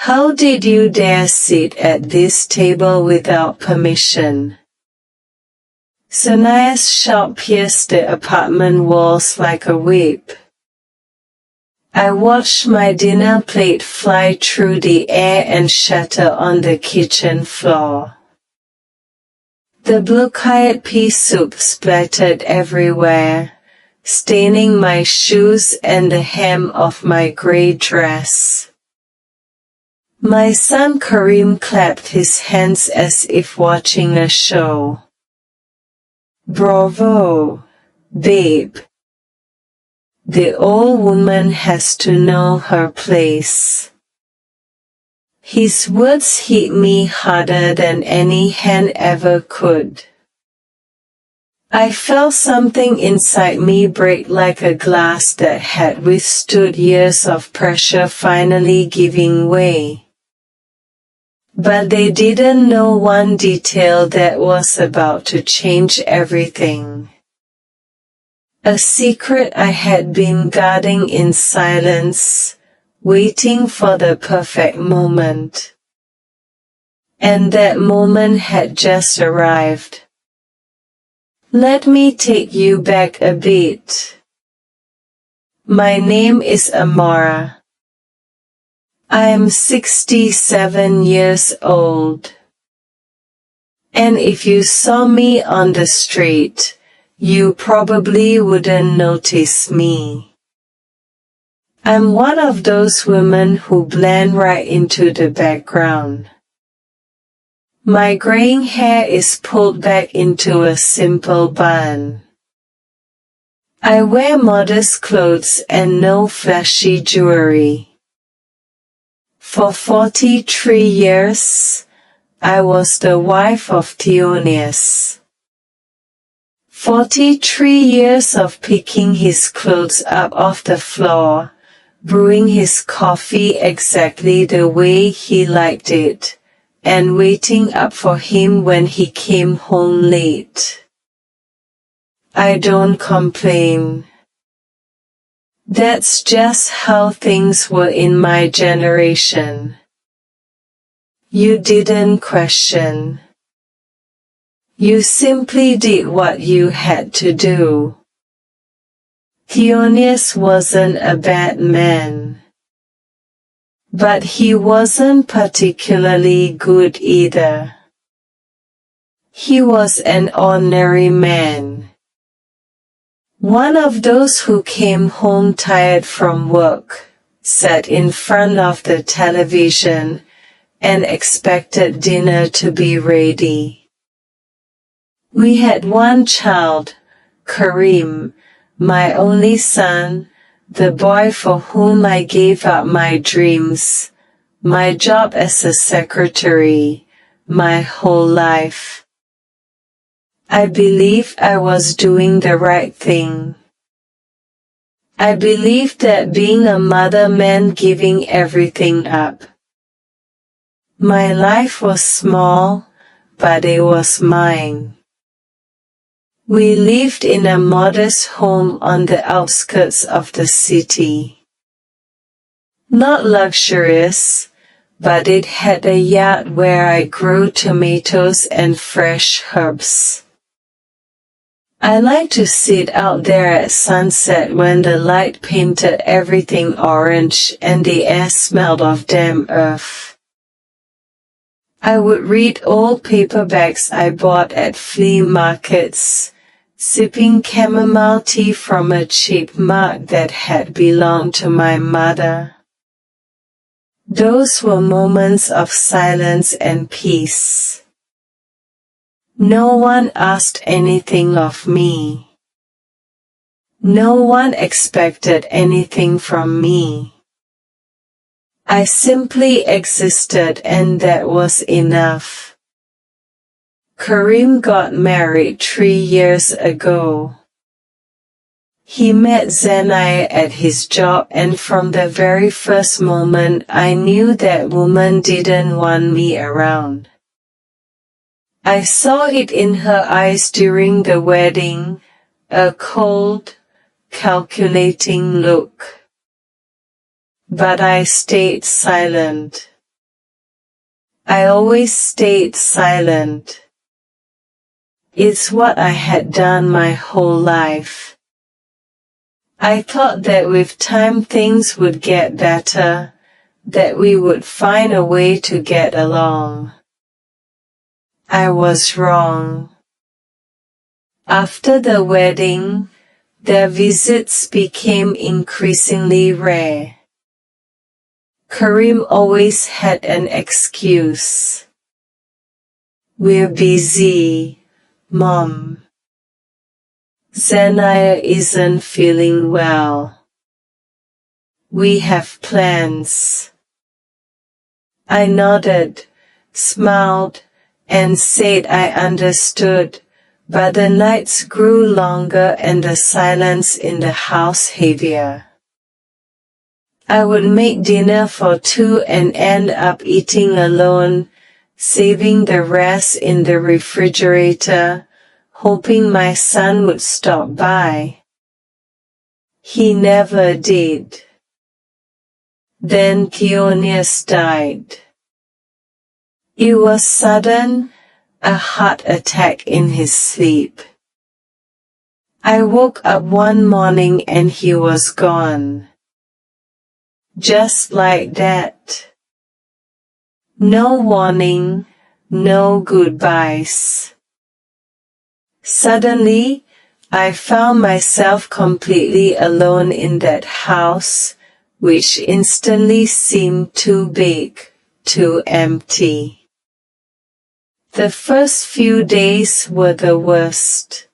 How did you dare sit at this table without permission? Sanaya's shout pierced the apartment walls like a whip. I watched my dinner plate fly through the air and shatter on the kitchen floor. The blue-cayenne pea soup splattered everywhere, staining my shoes and the hem of my gray dress. My son Karim clapped his hands as if watching a show. Bravo, babe. The old woman has to know her place. His words hit me harder than any hand ever could. I felt something inside me break like a glass that had withstood years of pressure finally giving way. But they didn't know one detail that was about to change everything. A secret I had been guarding in silence, waiting for the perfect moment. And that moment had just arrived. Let me take you back a bit. My name is Amara. I am 67 years old. And if you saw me on the street, you probably wouldn't notice me. I'm one of those women who blend right into the background. My graying hair is pulled back into a simple bun. I wear modest clothes and no flashy jewelry. For 43 years, I was the wife of Theonius. 43 years of picking his clothes up off the floor, brewing his coffee exactly the way he liked it, and waiting up for him when he came home late. I don't complain. That's just how things were in my generation. You didn't question. You simply did what you had to do. Theonius wasn't a bad man. But he wasn't particularly good either. He was an ordinary man. One of those who came home tired from work, sat in front of the television, and expected dinner to be ready. We had one child, Karim, my only son, the boy for whom I gave up my dreams, my job as a secretary, my whole life. I believed I was doing the right thing. I believed that being a mother meant giving everything up. My life was small, but it was mine. We lived in a modest home on the outskirts of the city. Not luxurious, but it had a yard where I grew tomatoes and fresh herbs. I liked to sit out there at sunset when the light painted everything orange and the air smelled of damp earth. I would read old paperbacks I bought at flea markets, sipping chamomile tea from a cheap mug that had belonged to my mother. Those were moments of silence and peace. No one asked anything of me. No one expected anything from me. I simply existed, and that was enough. Karim got married 3 years ago. He met Zanaya at his job, and from the very first moment I knew that woman didn't want me around. I saw it in her eyes during the wedding, a cold, calculating look. But I stayed silent. I always stayed silent. It's what I had done my whole life. I thought that with time things would get better, that we would find a way to get along. I was wrong. After the wedding, their visits became increasingly rare. Karim always had an excuse. We're busy, Mom. Zanaya isn't feeling well. We have plans. I nodded, smiled, and said I understood, but the nights grew longer and the silence in the house heavier. I would make dinner for two and end up eating alone, saving the rest in the refrigerator, hoping my son would stop by. He never did. Then Theonius died. It was sudden, a heart attack in his sleep. I woke up one morning and he was gone. Just like that. No warning, no goodbyes. Suddenly, I found myself completely alone in that house, which instantly seemed too big, too empty. The first few days were the worst.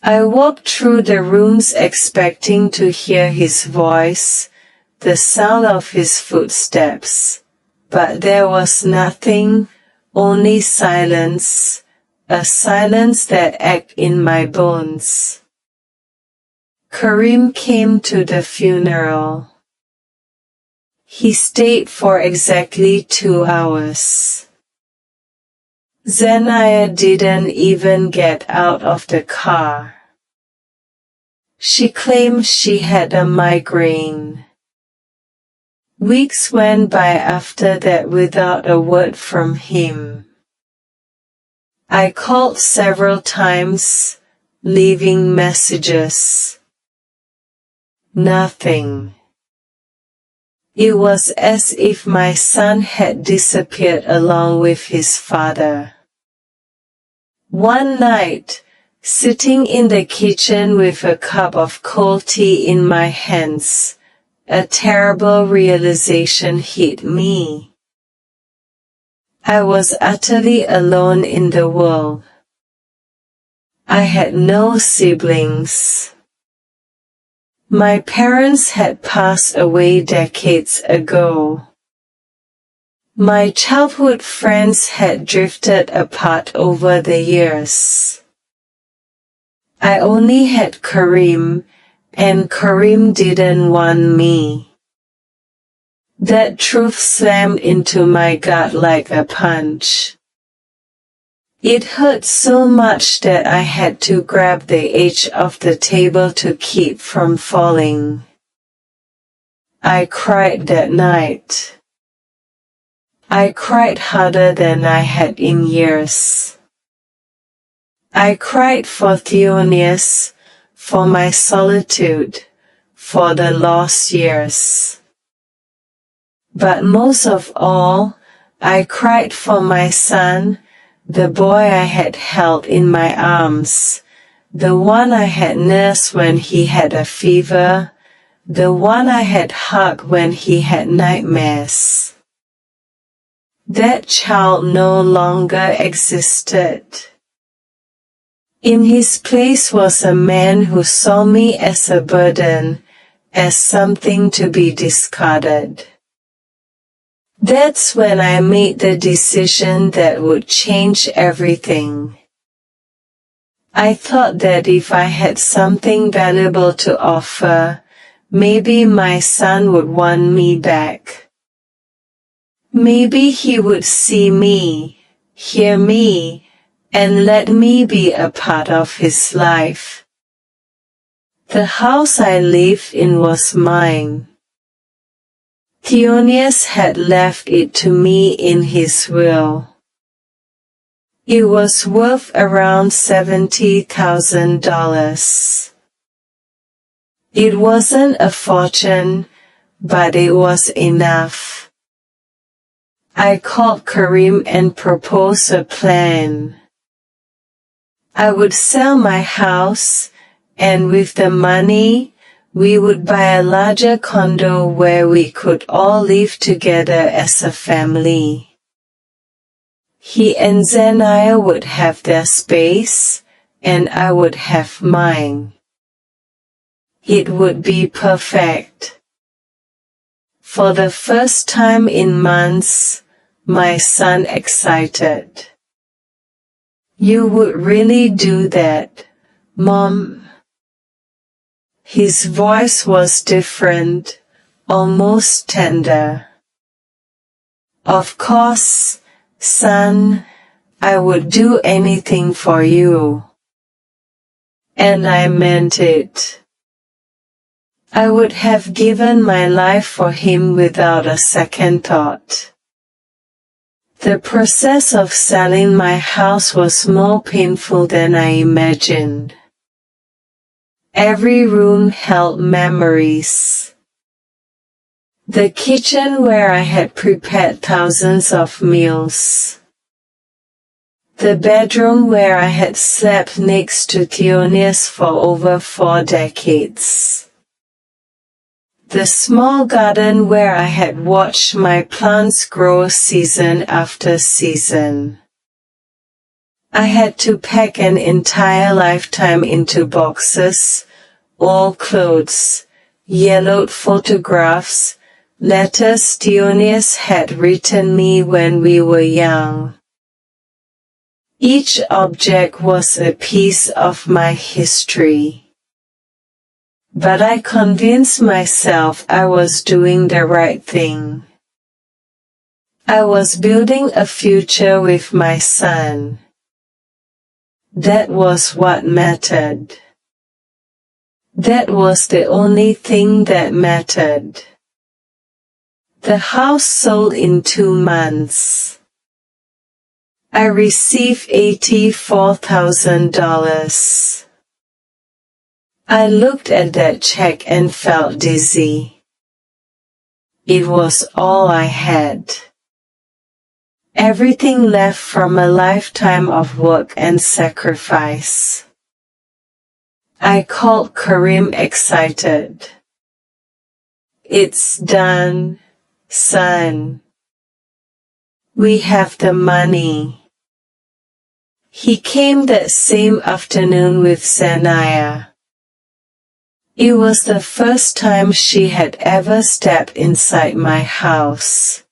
I walked through the rooms expecting to hear his voice, the sound of his footsteps, but there was nothing, only silence, a silence that ached in my bones. Karim came to the funeral. He stayed for exactly 2 hours. Zanaya didn't even get out of the car. She claimed she had a migraine. Weeks went by after that without a word from him. I called several times, leaving messages. Nothing. It was as if my son had disappeared along with his father. One night, sitting in the kitchen with a cup of cold tea in my hands, a terrible realization hit me. I was utterly alone in the world. I had no siblings. My parents had passed away decades ago. My childhood friends had drifted apart over the years. I only had Karim, and Karim didn't want me. That truth slammed into my gut like a punch. It hurt so much that I had to grab the edge of the table to keep from falling. I cried that night. I cried harder than I had in years. I cried for Theonius, for my solitude, for the lost years. But most of all, I cried for my son, the boy I had held in my arms, the one I had nursed when he had a fever, the one I had hugged when he had nightmares. That child no longer existed. In his place was a man who saw me as a burden, as something to be discarded. That's when I made the decision that would change everything. I thought that if I had something valuable to offer, maybe my son would want me back. Maybe he would see me, hear me, and let me be a part of his life. The house I lived in was mine. Theonius had left it to me in his will. It was worth around $70,000. It wasn't a fortune, but it was enough. I called Karim and proposed a plan. I would sell my house, and with the money, we would buy a larger condo where we could all live together as a family. He and Zaniah would have their space, and I would have mine. It would be perfect. For the first time in months, my son excited. You would really do that, Mom? His voice was different, almost tender. Of course, son, I would do anything for you. And I meant it. I would have given my life for him without a second thought. The process of selling my house was more painful than I imagined. Every room held memories. The kitchen where I had prepared thousands of meals. The bedroom where I had slept next to Theonius for over 4 decades. The small garden where I had watched my plants grow season after season. I had to pack an entire lifetime into boxes, old clothes, yellowed photographs, letters Theonius had written me when we were young. Each object was a piece of my history. But I convinced myself I was doing the right thing. I was building a future with my son. That was what mattered. That was the only thing that mattered. The house sold in 2 months. I received $84,000. I looked at that check and felt dizzy. It was all I had. Everything left from a lifetime of work and sacrifice. I called Karim excited. It's done, son. We have the money. He came that same afternoon with Zaniah. It was the first time she had ever stepped inside my house.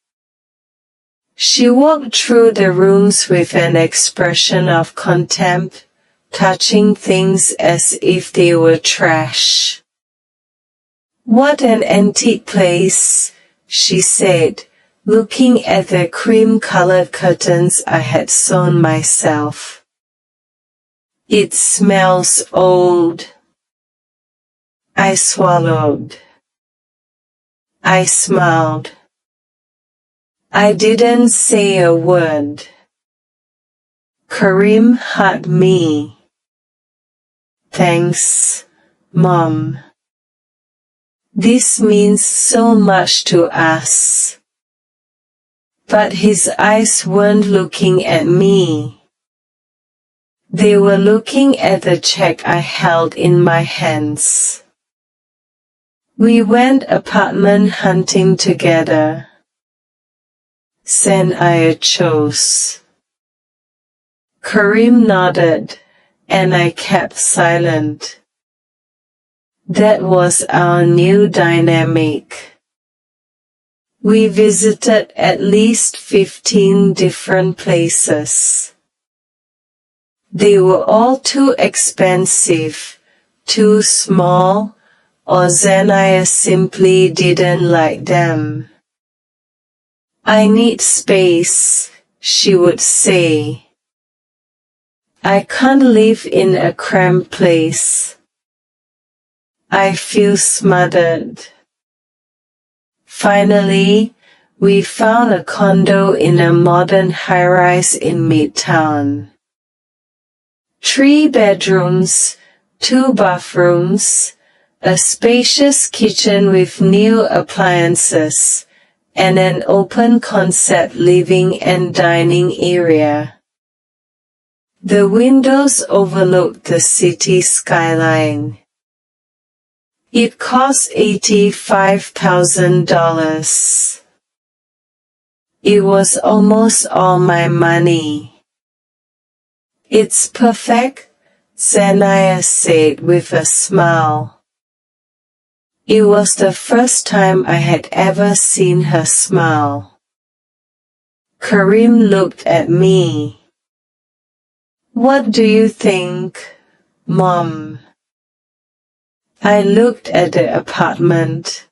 She walked through the rooms with an expression of contempt, touching things as if they were trash. What an antique place, she said, looking at the cream-colored curtains I had sewn myself. It smells old. I swallowed. I smiled. I didn't say a word. Karim hugged me. Thanks, Mom. This means so much to us. But his eyes weren't looking at me. They were looking at the check I held in my hands. We went apartment hunting together. Zaniah chose. Karim nodded, and I kept silent. That was our new dynamic. We visited at least 15 different places. They were all too expensive, too small, or Zaniah simply didn't like them. I need space, she would say. I can't live in a cramped place. I feel smothered. Finally, we found a condo in a modern high-rise in Midtown. 3 bedrooms, 2 bathrooms, a spacious kitchen with new appliances, and an open-concept living and dining area. The windows overlooked the city skyline. It cost $85,000. It was almost all my money. It's perfect, Zanaya said with a smile. It was the first time I had ever seen her smile. Karim looked at me. What do you think, Mom? I looked at the apartment.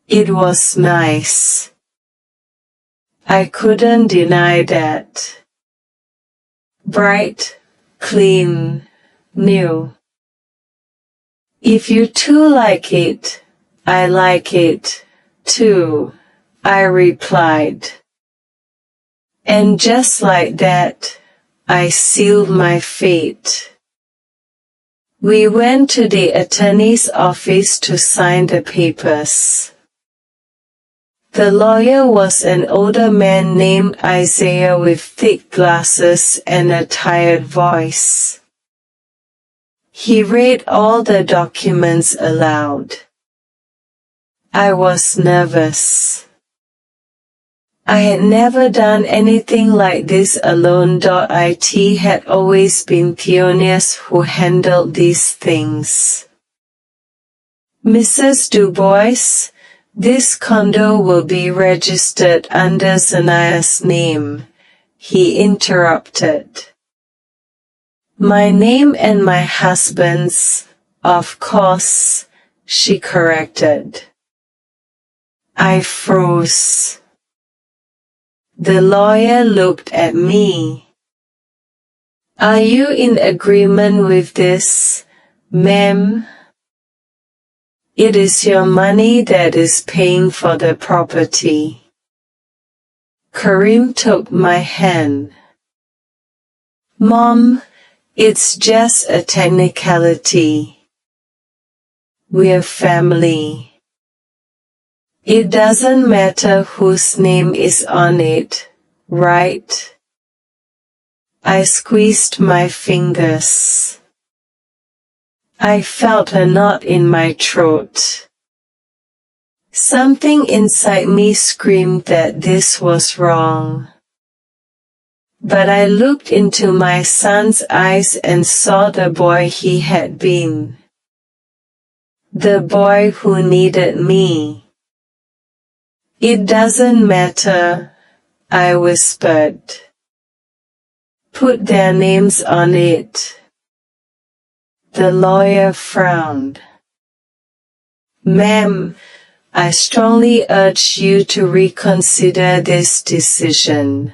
It was nice. I couldn't deny that. Bright, clean, new. If you two like it, I like it, too, I replied. And just like that, I sealed my fate. We went to the attorney's office to sign the papers. The lawyer was an older man named Isaiah with thick glasses and a tired voice. He read all the documents aloud. I was nervous. I had never done anything like this alone. It had always been pioneers who handled these things. Mrs. Dubois, this condo will be registered under Zanaya's name, he interrupted. My name and my husband's, of course, she corrected. I froze. The lawyer looked at me. Are you in agreement with this, ma'am? It is your money that is paying for the property. Karim took my hand. Mom, it's just a technicality. We're family. It doesn't matter whose name is on it, right? I squeezed my fingers. I felt a knot in my throat. Something inside me screamed that this was wrong. But I looked into my son's eyes and saw the boy he had been. The boy who needed me. It doesn't matter, I whispered. Put their names on it. The lawyer frowned. Ma'am, I strongly urge you to reconsider this decision.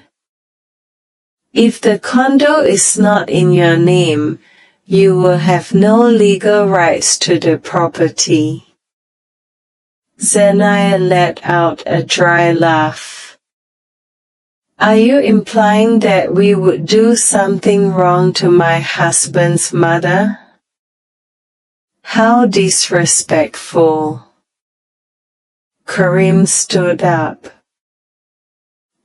If the condo is not in your name, you will have no legal rights to the property. Zanaya let out a dry laugh. Are you implying that we would do something wrong to my husband's mother? How disrespectful. Karim stood up.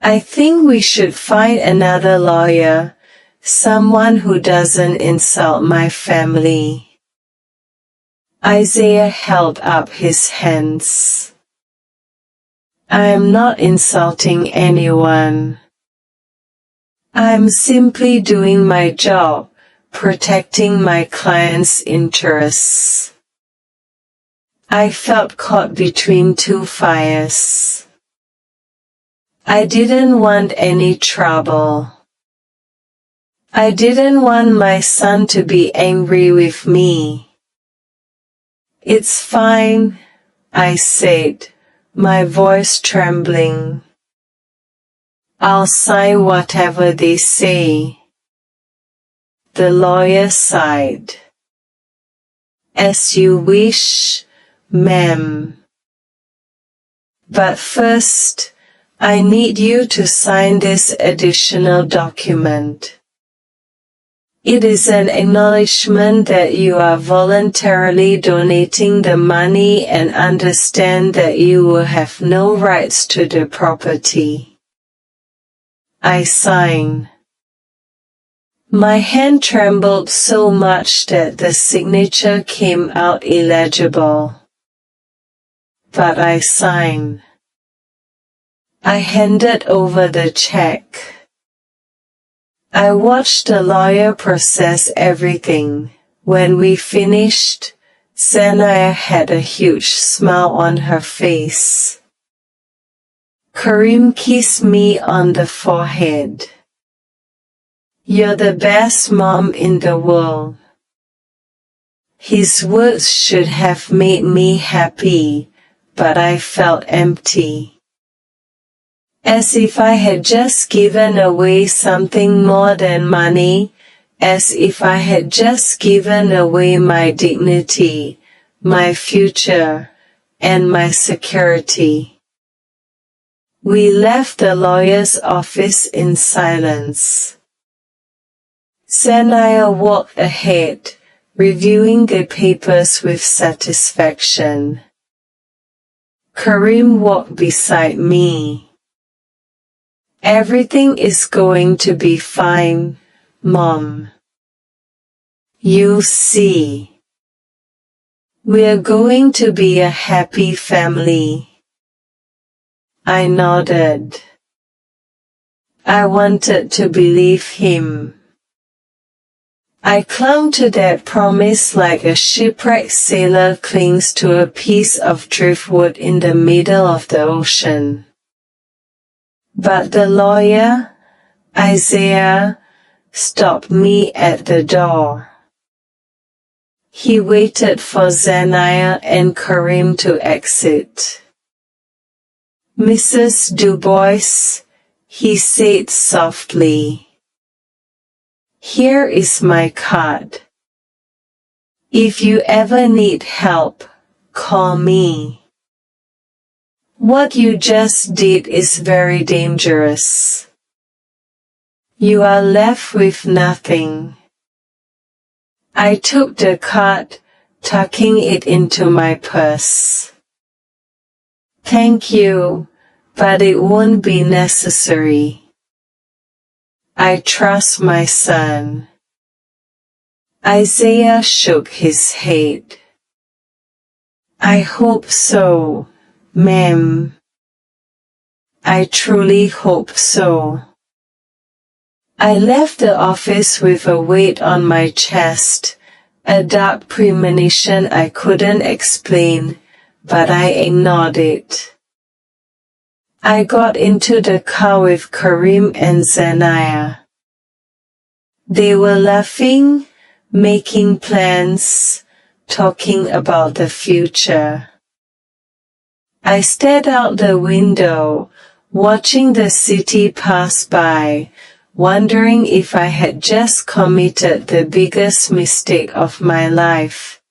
I think we should find another lawyer, someone who doesn't insult my family. Isaiah held up his hands. I am not insulting anyone. I am simply doing my job, protecting my client's interests. I felt caught between two fires. I didn't want any trouble. I didn't want my son to be angry with me. It's fine, I said, my voice trembling. I'll sign whatever they say. The lawyer sighed. As you wish, ma'am. But first, I need you to sign this additional document. It is an acknowledgement that you are voluntarily donating the money and understand that you will have no rights to the property. I sign. My hand trembled so much that the signature came out illegible. But I signed. I handed over the check. I watched the lawyer process everything. When we finished, Sanaya had a huge smile on her face. Karim kissed me on the forehead. You're the best mom in the world. His words should have made me happy, but I felt empty. As if I had just given away something more than money, as if I had just given away my dignity, my future, and my security. We left the lawyer's office in silence. Sanaya walked ahead, reviewing the papers with satisfaction. Karim walked beside me. Everything is going to be fine, Mom. You see. We're going to be a happy family. I nodded. I wanted to believe him. I clung to that promise like a shipwrecked sailor clings to a piece of driftwood in the middle of the ocean. But the lawyer, Isaiah, stopped me at the door. He waited for Zanaya and Karim to exit. Mrs. Dubois, he said softly. Here is my card. If you ever need help, call me. What you just did is very dangerous. You are left with nothing. I took the card, tucking it into my purse. Thank you, but it won't be necessary. I trust my son. Isaiah shook his head. I hope so, ma'am. I truly hope so. I left the office with a weight on my chest, a dark premonition I couldn't explain, but I ignored it. I got into the car with Karim and Zanaya. They were laughing, making plans, talking about the future. I stared out the window, watching the city pass by, wondering if I had just committed the biggest mistake of my life.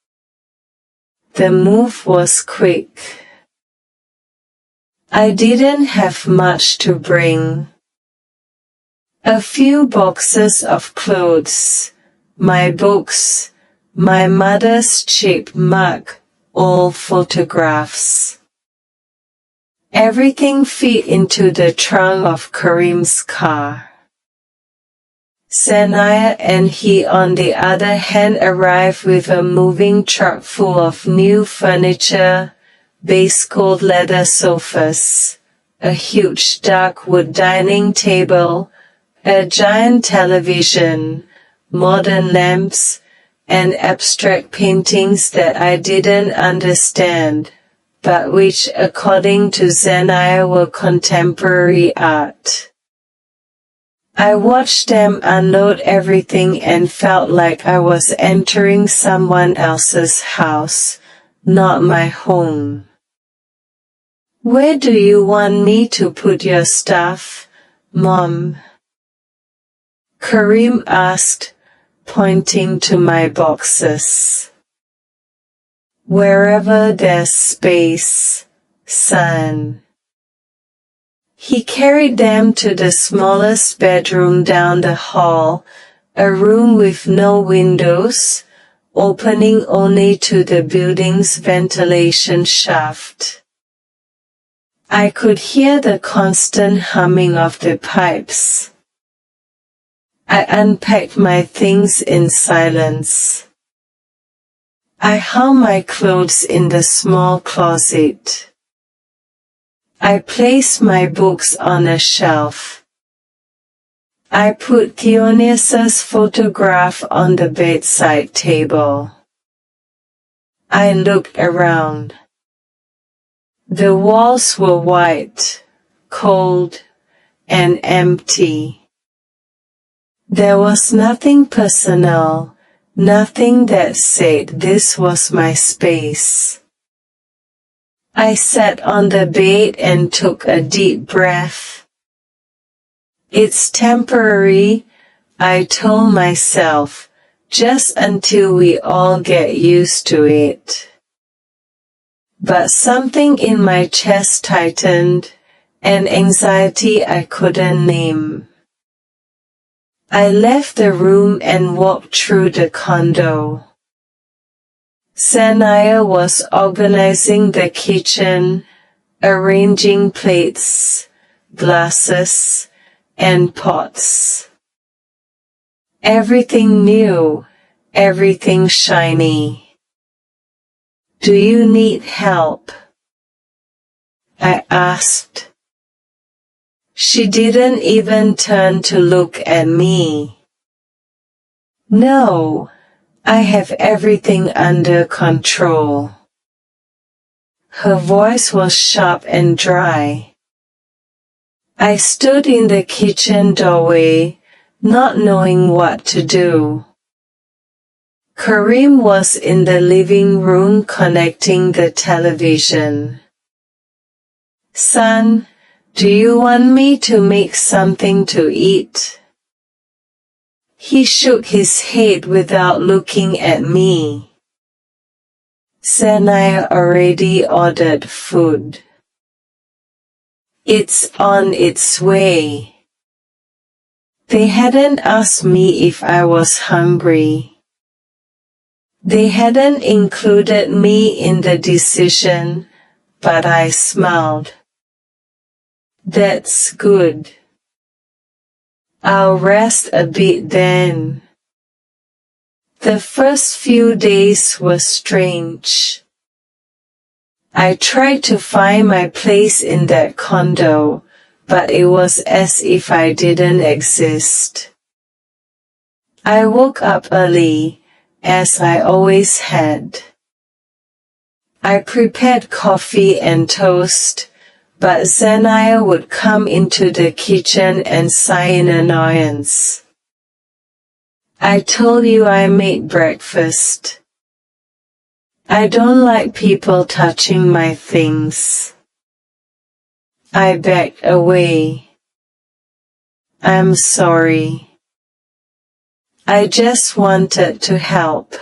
The move was quick. I didn't have much to bring. A few boxes of clothes, my books, my mother's cheap mug, old photographs. Everything fit into the trunk of Karim's car. Sanaya and he on the other hand arrived with a moving truck full of new furniture, base gold leather sofas, a huge dark wood dining table, a giant television, modern lamps, and abstract paintings that I didn't understand, but which according to Zanaya were contemporary art. I watched them unload everything and felt like I was entering someone else's house, not my home. Where do you want me to put your stuff, Mom? Karim asked, pointing to my boxes. Wherever there's space, son. He carried them to the smallest bedroom down the hall, a room with no windows, opening only to the building's ventilation shaft. I could hear the constant humming of the pipes. I unpacked my things in silence. I hung my clothes in the small closet. I placed my books on a shelf. I put Dionysus' photograph on the bedside table. I looked around. The walls were white, cold, and empty. There was nothing personal, nothing that said this was my space. I sat on the bed and took a deep breath. It's temporary, I told myself, just until we all get used to it. But something in my chest tightened, an anxiety I couldn't name. I left the room and walked through the condo. Sanaya was organizing the kitchen, arranging plates, glasses, and pots. Everything new, everything shiny. Do you need help? I asked. She didn't even turn to look at me. No, I have everything under control. Her voice was sharp and dry. I stood in the kitchen doorway, not knowing what to do. Karim was in the living room connecting the television. Son, do you want me to make something to eat? He shook his head without looking at me. Sanaya already ordered food. It's on its way. They hadn't asked me if I was hungry. They hadn't included me in the decision, but I smiled. That's good. I'll rest a bit then. The first few days were strange. I tried to find my place in that condo, but it was as if I didn't exist. I woke up early, as I always had. I prepared coffee and toast, but Sanaya would come into the kitchen and sigh in annoyance. I told you I made breakfast. I don't like people touching my things. I backed away. I'm sorry. I just wanted to help.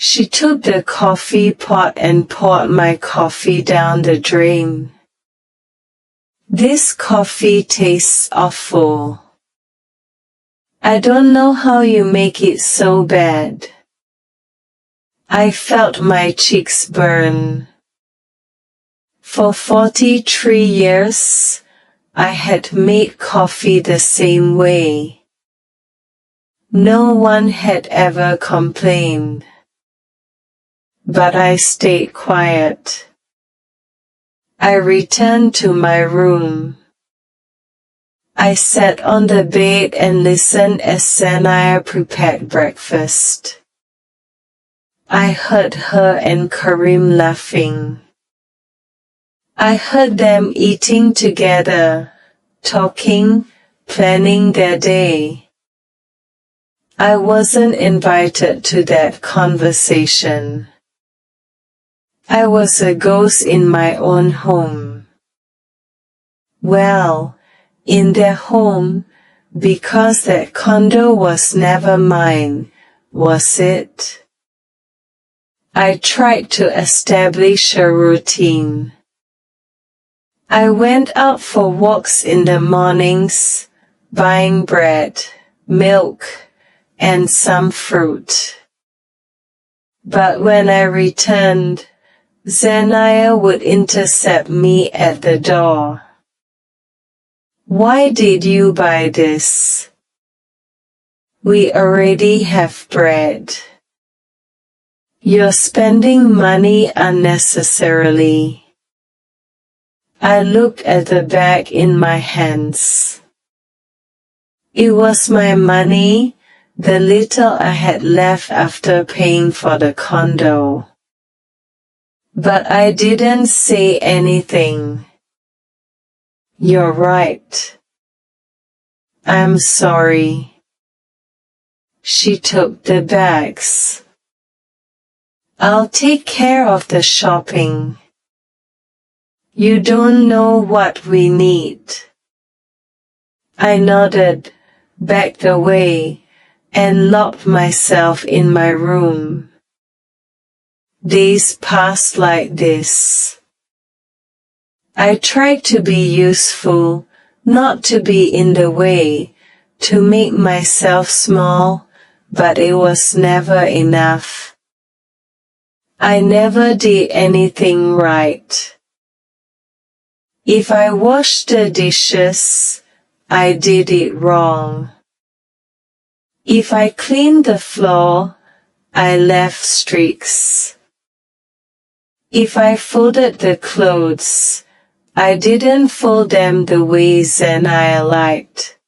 She took the coffee pot and poured my coffee down the drain. This coffee tastes awful. I don't know how you make it so bad. I felt my cheeks burn. For 43 years, I had made coffee the same way. No one had ever complained. But I stayed quiet. I returned to my room. I sat on the bed and listened as Sanaya prepared breakfast. I heard her and Karim laughing. I heard them eating together, talking, planning their day. I wasn't invited to that conversation. I was a ghost in my own home. Well, in their home, because that condo was never mine, was it? I tried to establish a routine. I went out for walks in the mornings, buying bread, milk, and some fruit. But when I returned, Zaniah would intercept me at the door. "Why did you buy this? We already have bread. You're spending money unnecessarily." I looked at the bag in my hands. It was my money, the little I had left after paying for the condo. But I didn't say anything. "You're right. I'm sorry." She took the bags. "I'll take care of the shopping. You don't know what we need." I nodded, backed away, and locked myself in my room. Days passed like this. I tried to be useful, not to be in the way, to make myself small, but it was never enough. I never did anything right. If I washed the dishes, I did it wrong. If I cleaned the floor, I left streaks. If I folded the clothes, I didn't fold them the way Zaniah liked.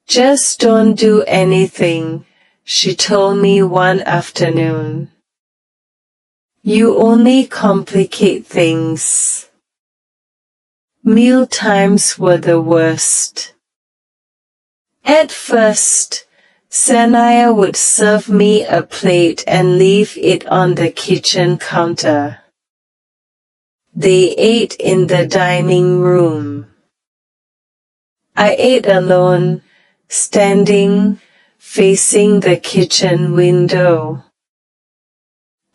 "Just don't do anything," she told me one afternoon. "You only complicate things." Meal times were the worst. At first, Zaniah would serve me a plate and leave it on the kitchen counter. They ate in the dining room. I ate alone, standing, facing the kitchen window.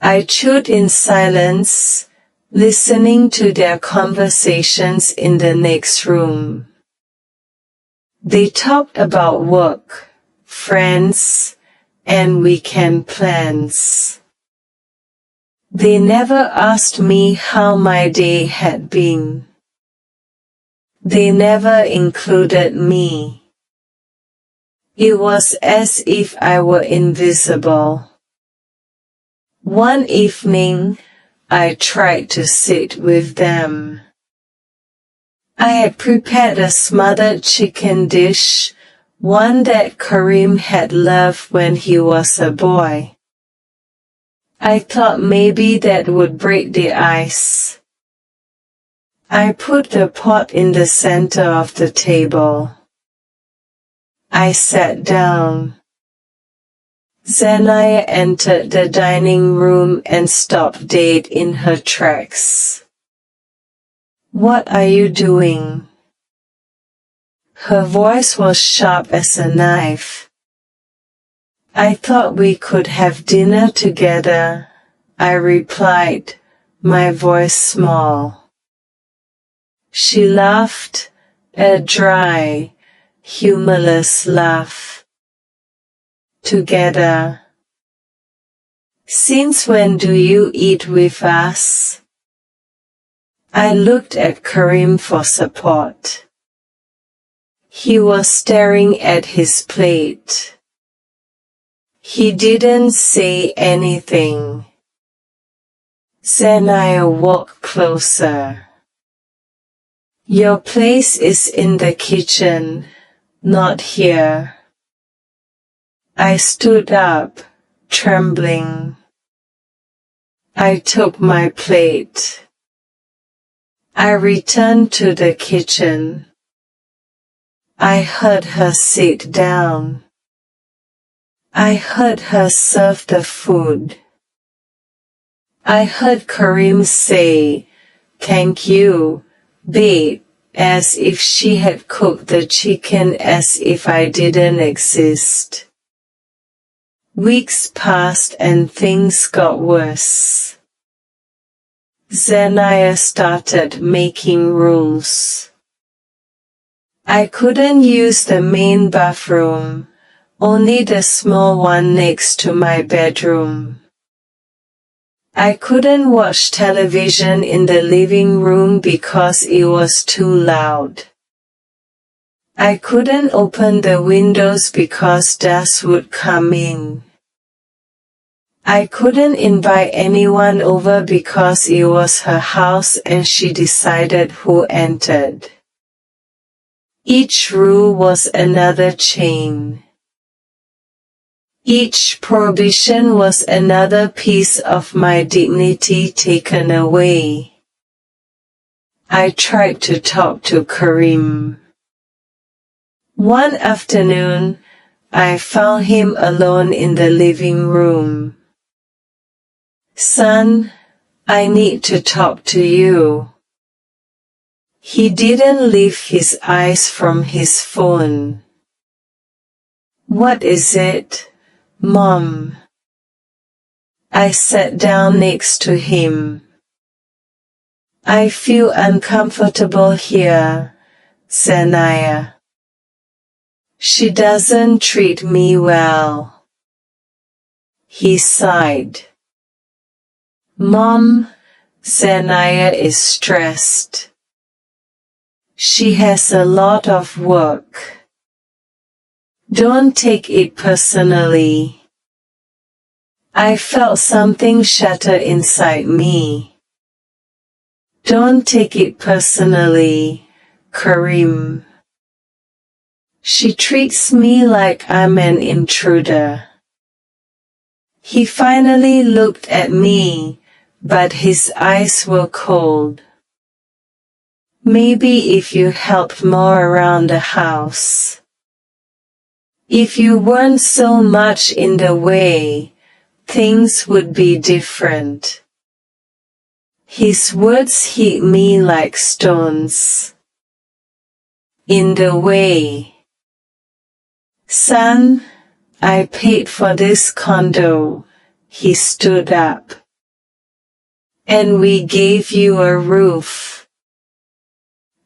I chewed in silence, listening to their conversations in the next room. They talked about work, friends, and weekend plans. They never asked me how my day had been. They never included me. It was as if I were invisible. One evening, I tried to sit with them. I had prepared a smothered chicken dish, one that Karim had loved when he was a boy. I thought maybe that would break the ice. I put the pot in the center of the table. I sat down. Zaniah entered the dining room and stopped dead in her tracks. "What are you doing?" Her voice was sharp as a knife. "I thought we could have dinner together," I replied, my voice small. She laughed, a dry, humorless laugh. "Together? Since when do you eat with us?" I looked at Karim for support. He was staring at his plate. He didn't say anything. Zaniah walked closer. "Your place is in the kitchen, not here." I stood up, trembling. I took my plate. I returned to the kitchen. I heard her sit down. I heard her serve the food. I heard Karim say, "Thank you, babe," as if she had cooked the chicken, as if I didn't exist. Weeks passed and things got worse. Xenia started making rules. I couldn't use the main bathroom, only the small one next to my bedroom. I couldn't watch television in the living room because it was too loud. I couldn't open the windows because dust would come in. I couldn't invite anyone over because it was her house and she decided who entered. Each rule was another chain. Each prohibition was another piece of my dignity taken away. I tried to talk to Karim. One afternoon, I found him alone in the living room. "Son, I need to talk to you." He didn't lift his eyes from his phone. "What is it, Mom?" I sat down next to him. "I feel uncomfortable here, Xenia. She doesn't treat me well." He sighed. "Mom, Xenia is stressed. She has a lot of work. Don't take it personally." I felt something shatter inside me. "Don't take it personally, Karim. She treats me like I'm an intruder." He finally looked at me, but his eyes were cold. "Maybe if you helped more around the house. If you weren't so much in the way, things would be different." His words hit me like stones. "In the way. Son, I paid for this condo." He stood up. "And we gave you a roof.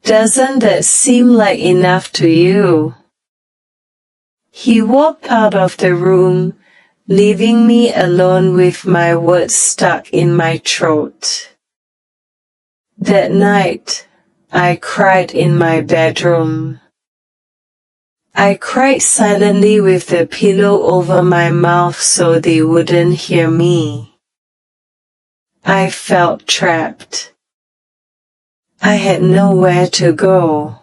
Doesn't that seem like enough to you?" He walked out of the room, leaving me alone with my words stuck in my throat. That night, I cried in my bedroom. I cried silently with the pillow over my mouth so they wouldn't hear me. I felt trapped. I had nowhere to go.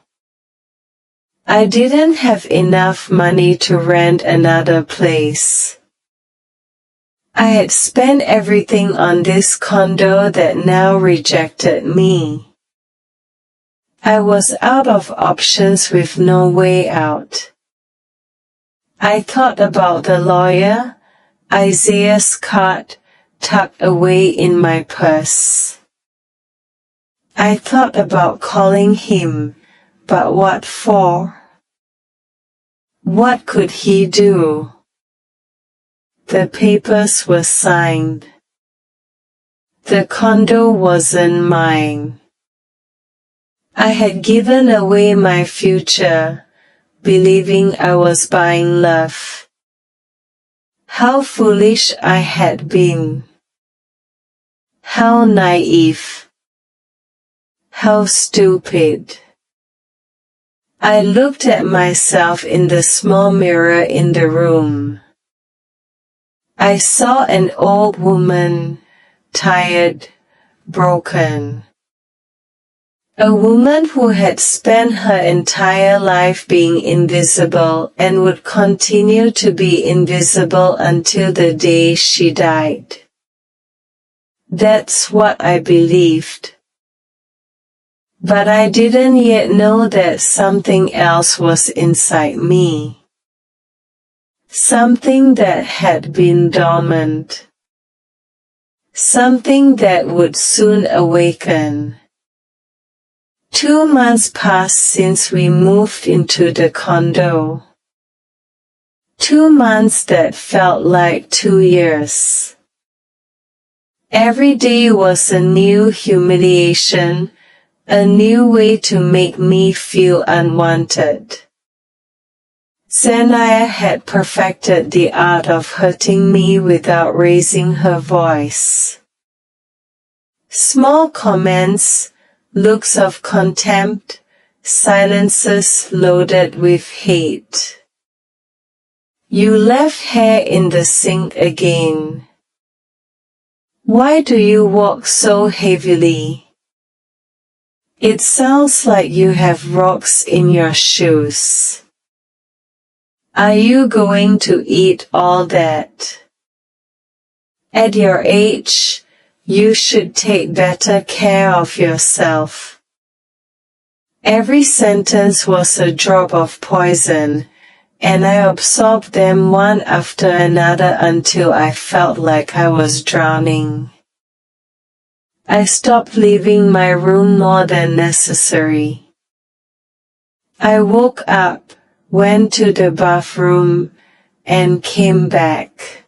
I didn't have enough money to rent another place. I had spent everything on this condo that now rejected me. I was out of options with no way out. I thought about the lawyer, Isaiah's card, tucked away in my purse. I thought about calling him, but what for? What could he do? The papers were signed. The condo wasn't mine. I had given away my future, believing I was buying love. How foolish I had been. How naive. How stupid. I looked at myself in the small mirror in the room. I saw an old woman, tired, broken. A woman who had spent her entire life being invisible and would continue to be invisible until the day she died. That's what I believed. But I didn't yet know that something else was inside me. Something that had been dormant. Something that would soon awaken. 2 months passed since we moved into the condo. 2 months that felt like 2 years. Every day was a new humiliation, a new way to make me feel unwanted. Zanaya had perfected the art of hurting me without raising her voice. Small comments, looks of contempt, silences loaded with hate. You left hair in the sink again. Why do you walk so heavily? It sounds like you have rocks in your shoes. Are you going to eat all that? At your age, you should take better care of yourself. Every sentence was a drop of poison, and I absorbed them one after another until I felt like I was drowning. I stopped leaving my room more than necessary. I woke up, went to the bathroom, and came back.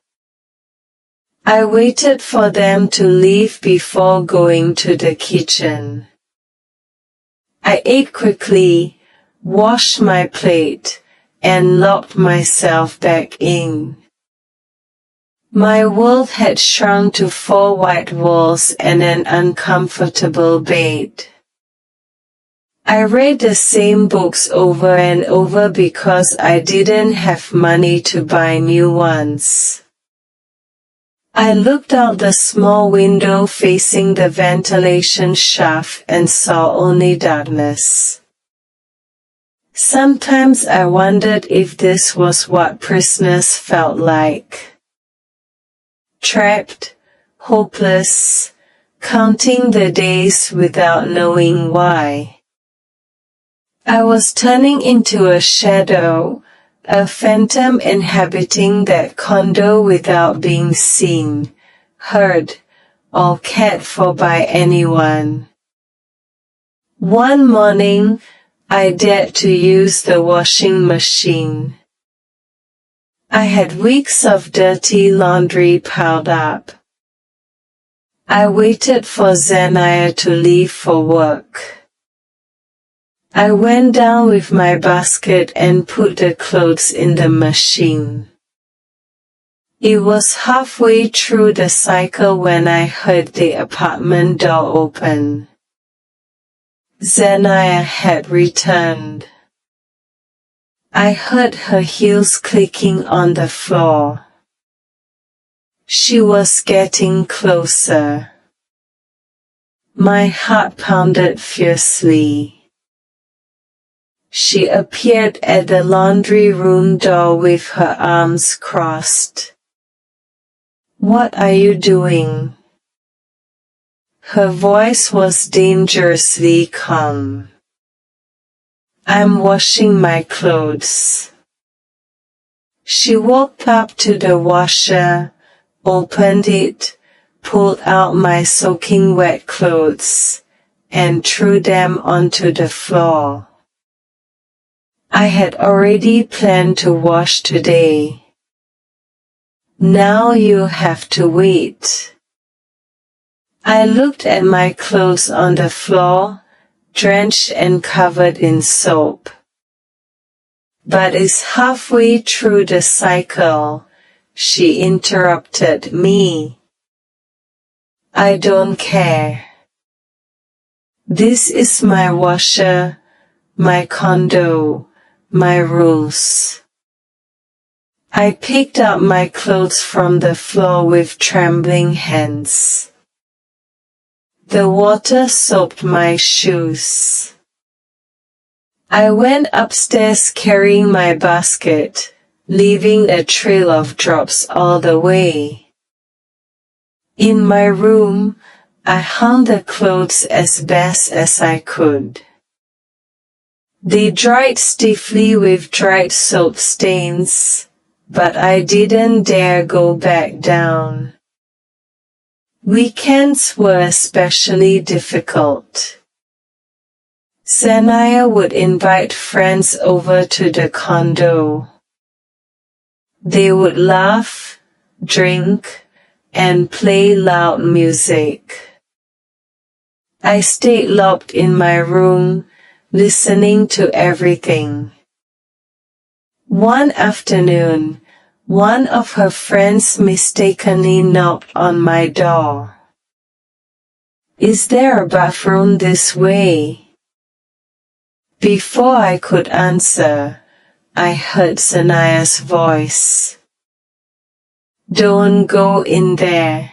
I waited for them to leave before going to the kitchen. I ate quickly, washed my plate, and locked myself back in. My world had shrunk to 4 white walls and an uncomfortable bed. I read the same books over and over because I didn't have money to buy new ones. I looked out the small window facing the ventilation shaft and saw only darkness. Sometimes I wondered if this was what prisoners felt like. Trapped, hopeless, counting the days without knowing why. I was turning into a shadow, a phantom inhabiting that condo without being seen, heard, or cared for by anyone. One morning, I dared to use the washing machine. I had weeks of dirty laundry piled up. I waited for Zanaya to leave for work. I went down with my basket and put the clothes in the machine. It was halfway through the cycle when I heard the apartment door open. Zanaya had returned. I heard her heels clicking on the floor. She was getting closer. My heart pounded fiercely. She appeared at the laundry room door with her arms crossed. What are you doing? Her voice was dangerously calm. I'm washing my clothes. She walked up to the washer, opened it, pulled out my soaking wet clothes, and threw them onto the floor. I had already planned to wash today. Now you have to wait. I looked at my clothes on the floor, drenched and covered in soap. But it's halfway through the cycle, she interrupted me. I don't care. This is my washer, my condo, my rules. I picked up my clothes from the floor with trembling hands. The water soaked my shoes. I went upstairs carrying my basket, leaving a trail of drops all the way. In my room, I hung the clothes as best as I could. They dried stiffly with dried soap stains, but I didn't dare go back down. Weekends were especially difficult. Zanaya would invite friends over to the condo. They would laugh, drink, and play loud music. I stayed locked in my room, listening to everything. One afternoon, one of her friends mistakenly knocked on my door. "Is there a bathroom this way?" Before I could answer, I heard Sanaya's voice. "Don't go in there.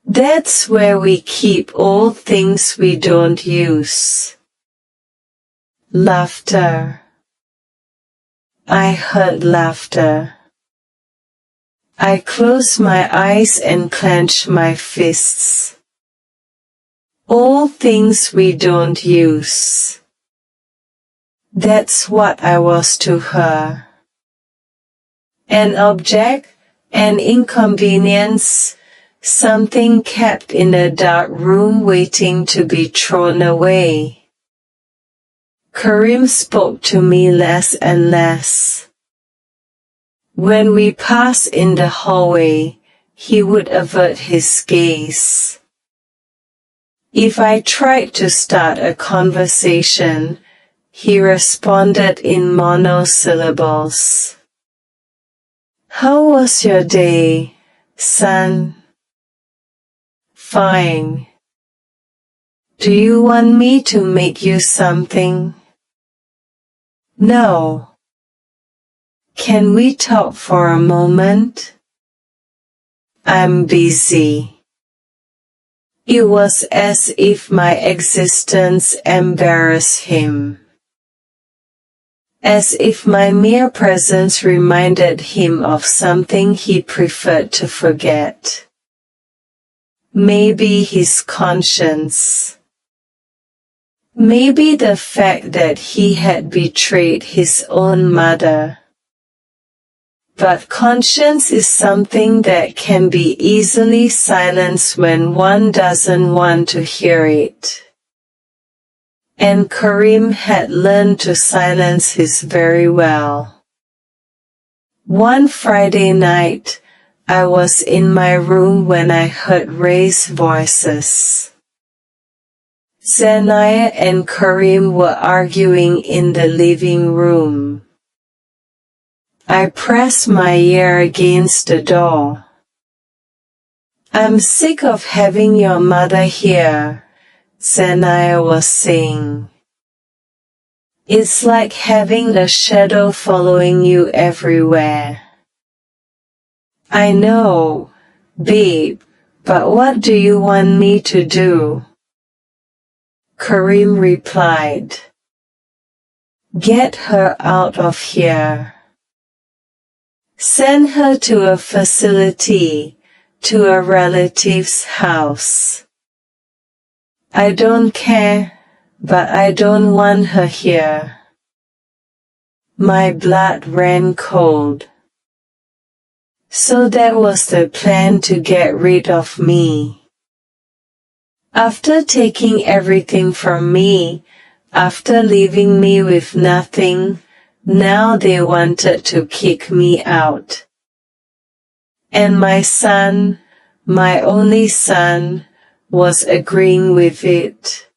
That's where we keep old things we don't use." Laughter. I heard laughter. I closed my eyes and clenched my fists. Old things we don't use. That's what I was to her. An object, an inconvenience, something kept in a dark room waiting to be thrown away. Karim spoke to me less and less. When we passed in the hallway, he would avert his gaze. If I tried to start a conversation, he responded in monosyllables. "How was your day, son?" "Fine. Do you want me to make you something?" "No. Can we talk for a moment?" "I'm busy." It was as if my existence embarrassed him. As if my mere presence reminded him of something he preferred to forget. Maybe his conscience. Maybe the fact that he had betrayed his own mother. But conscience is something that can be easily silenced when one doesn't want to hear it. And Karim had learned to silence his very well. One Friday night, I was in my room when I heard raised voices. Sanaya and Karim were arguing in the living room. I pressed my ear against the door. "I'm sick of having your mother here," Sanaya was saying. "It's like having a shadow following you everywhere." "I know, babe, but what do you want me to do?" Karim replied. "Get her out of here. Send her to a facility, to a relative's house." "I don't care, but I don't want her here." My blood ran cold. So that was the plan to get rid of me. After taking everything from me, after leaving me with nothing, now they wanted to kick me out. And my son, my only son, was agreeing with it.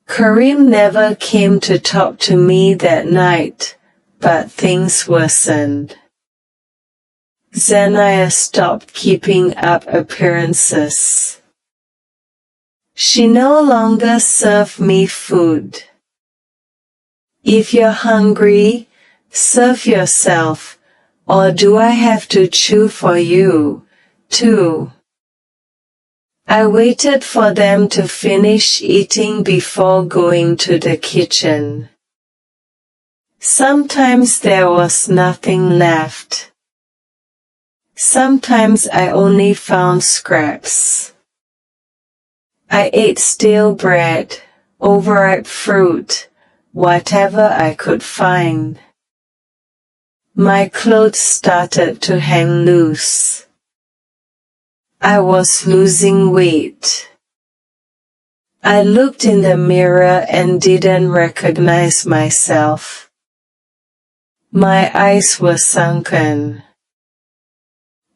Karim never came to talk to me that night, but things worsened. Zanaya stopped keeping up appearances. She no longer served me food. "If you're hungry, serve yourself, or do I have to chew for you, too?" I waited for them to finish eating before going to the kitchen. Sometimes there was nothing left. Sometimes I only found scraps. I ate stale bread, overripe fruit, whatever I could find. My clothes started to hang loose. I was losing weight. I looked in the mirror and didn't recognize myself. My eyes were sunken.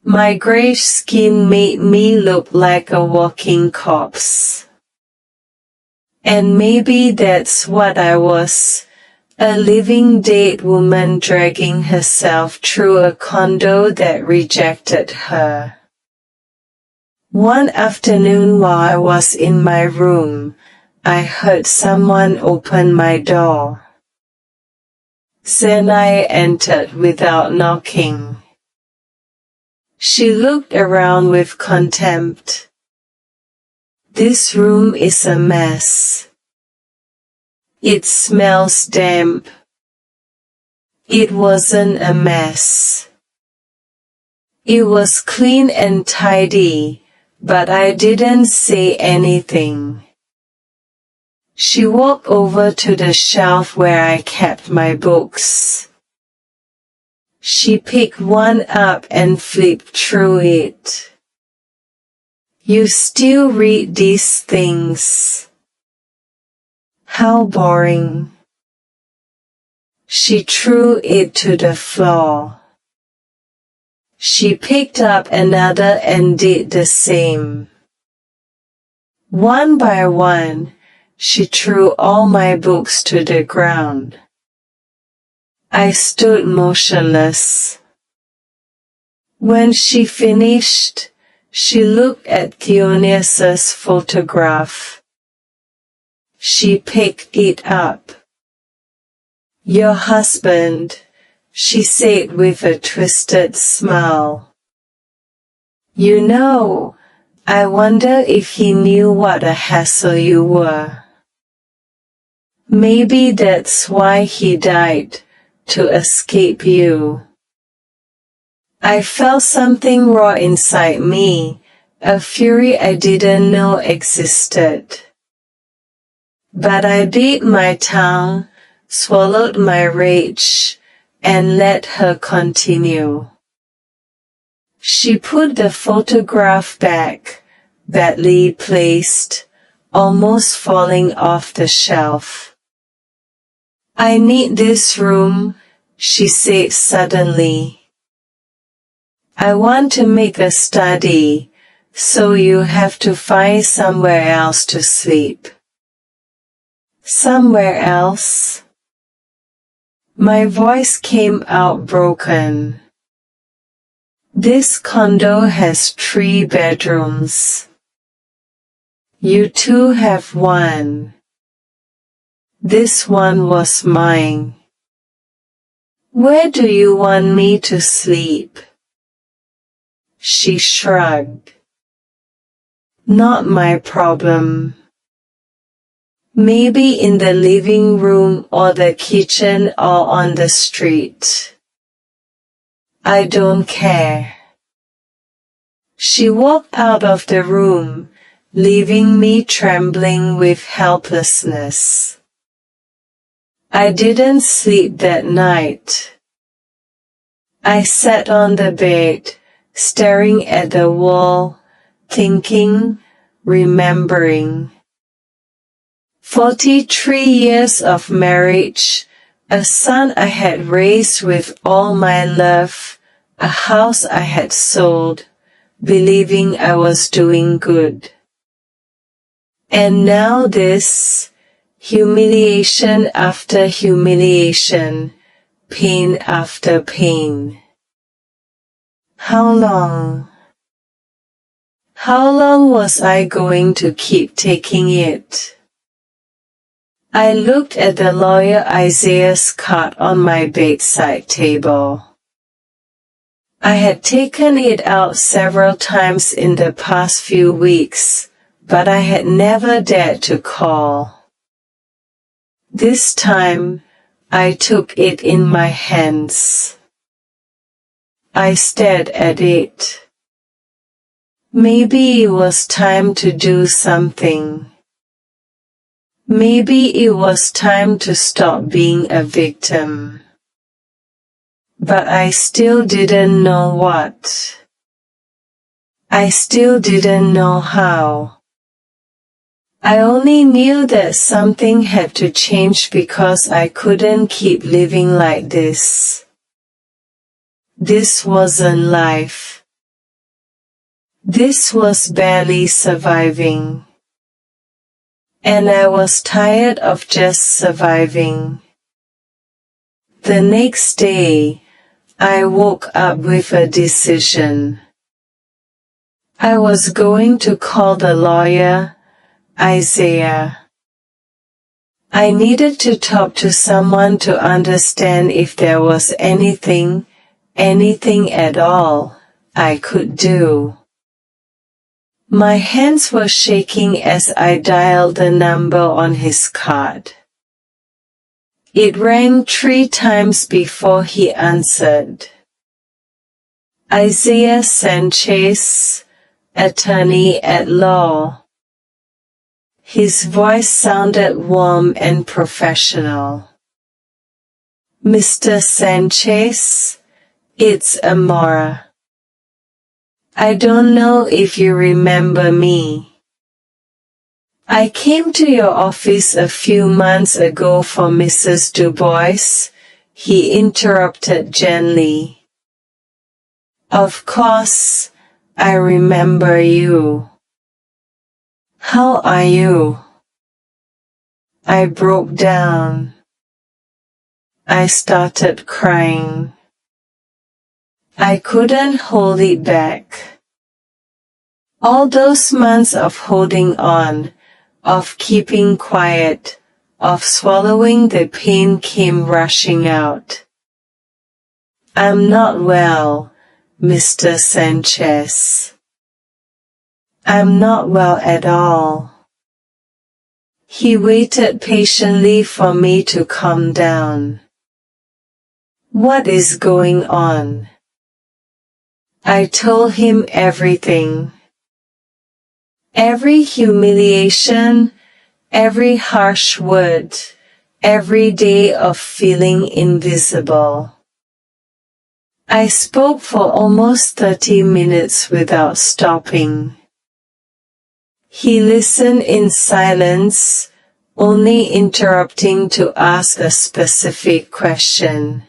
My gray skin made me look like a walking corpse. And maybe that's what I was, a living dead woman dragging herself through a condo that rejected her. One afternoon while I was in my room, I heard someone open my door. Senai entered without knocking. She looked around with contempt. This room is a mess. It smells damp. It wasn't a mess. It was clean and tidy, but I didn't say anything. She walked over to the shelf where I kept my books. She picked one up and flipped through it. You still read these things? How boring. She threw it to the floor. She picked up another and did the same. One by one, she threw all my books to the ground. I stood motionless. When she finished, she looked at Theonius's photograph. She picked it up. Your husband, she said with a twisted smile. You know, I wonder if he knew what a hassle you were. Maybe that's why he died, to escape you. I felt something roar inside me, a fury I didn't know existed. But I bit my tongue, swallowed my rage, and let her continue. She put the photograph back, badly placed, almost falling off the shelf. I need this room, she said suddenly. I want to make a study, so you have to find somewhere else to sleep. Somewhere else? My voice came out broken. This condo has 3 bedrooms. You two have one. This one was mine. Where do you want me to sleep? She shrugged. Not my problem. Maybe in the living room or the kitchen or on the street. I don't care. She walked out of the room, leaving me trembling with helplessness. I didn't sleep that night. I sat on the bed, staring at the wall, thinking, remembering. 43 years of marriage, a son I had raised with all my love, a house I had sold, believing I was doing good. And now this, humiliation after humiliation, pain after pain. How long? How long was I going to keep taking it? I looked at the lawyer Isaiah's card on my bedside table. I had taken it out several times in the past few weeks, but I had never dared to call. This time, I took it in my hands. I stared at it. Maybe it was time to do something. Maybe it was time to stop being a victim. But I still didn't know what. I still didn't know how. I only knew that something had to change because I couldn't keep living like this. This wasn't life. This was barely surviving. And I was tired of just surviving. The next day, I woke up with a decision. I was going to call the lawyer, Isaiah. I needed to talk to someone to understand if there was anything at all, I could do. My hands were shaking as I dialed the number on his card. It rang 3 times before he answered. Isaiah Sanchez, attorney at law. His voice sounded warm and professional. Mr. Sanchez, it's Amora. I don't know if you remember me. I came to your office a few months ago for Mrs. Dubois, he interrupted gently. Of course, I remember you. How are you? I broke down. I started crying. I couldn't hold it back. All those months of holding on, of keeping quiet, of swallowing the pain came rushing out. I'm not well, Mr. Sanchez. I'm not well at all. He waited patiently for me to calm down. What is going on? I told him everything. Every humiliation, every harsh word, every day of feeling invisible. I spoke for almost 30 minutes without stopping. He listened in silence, only interrupting to ask a specific question.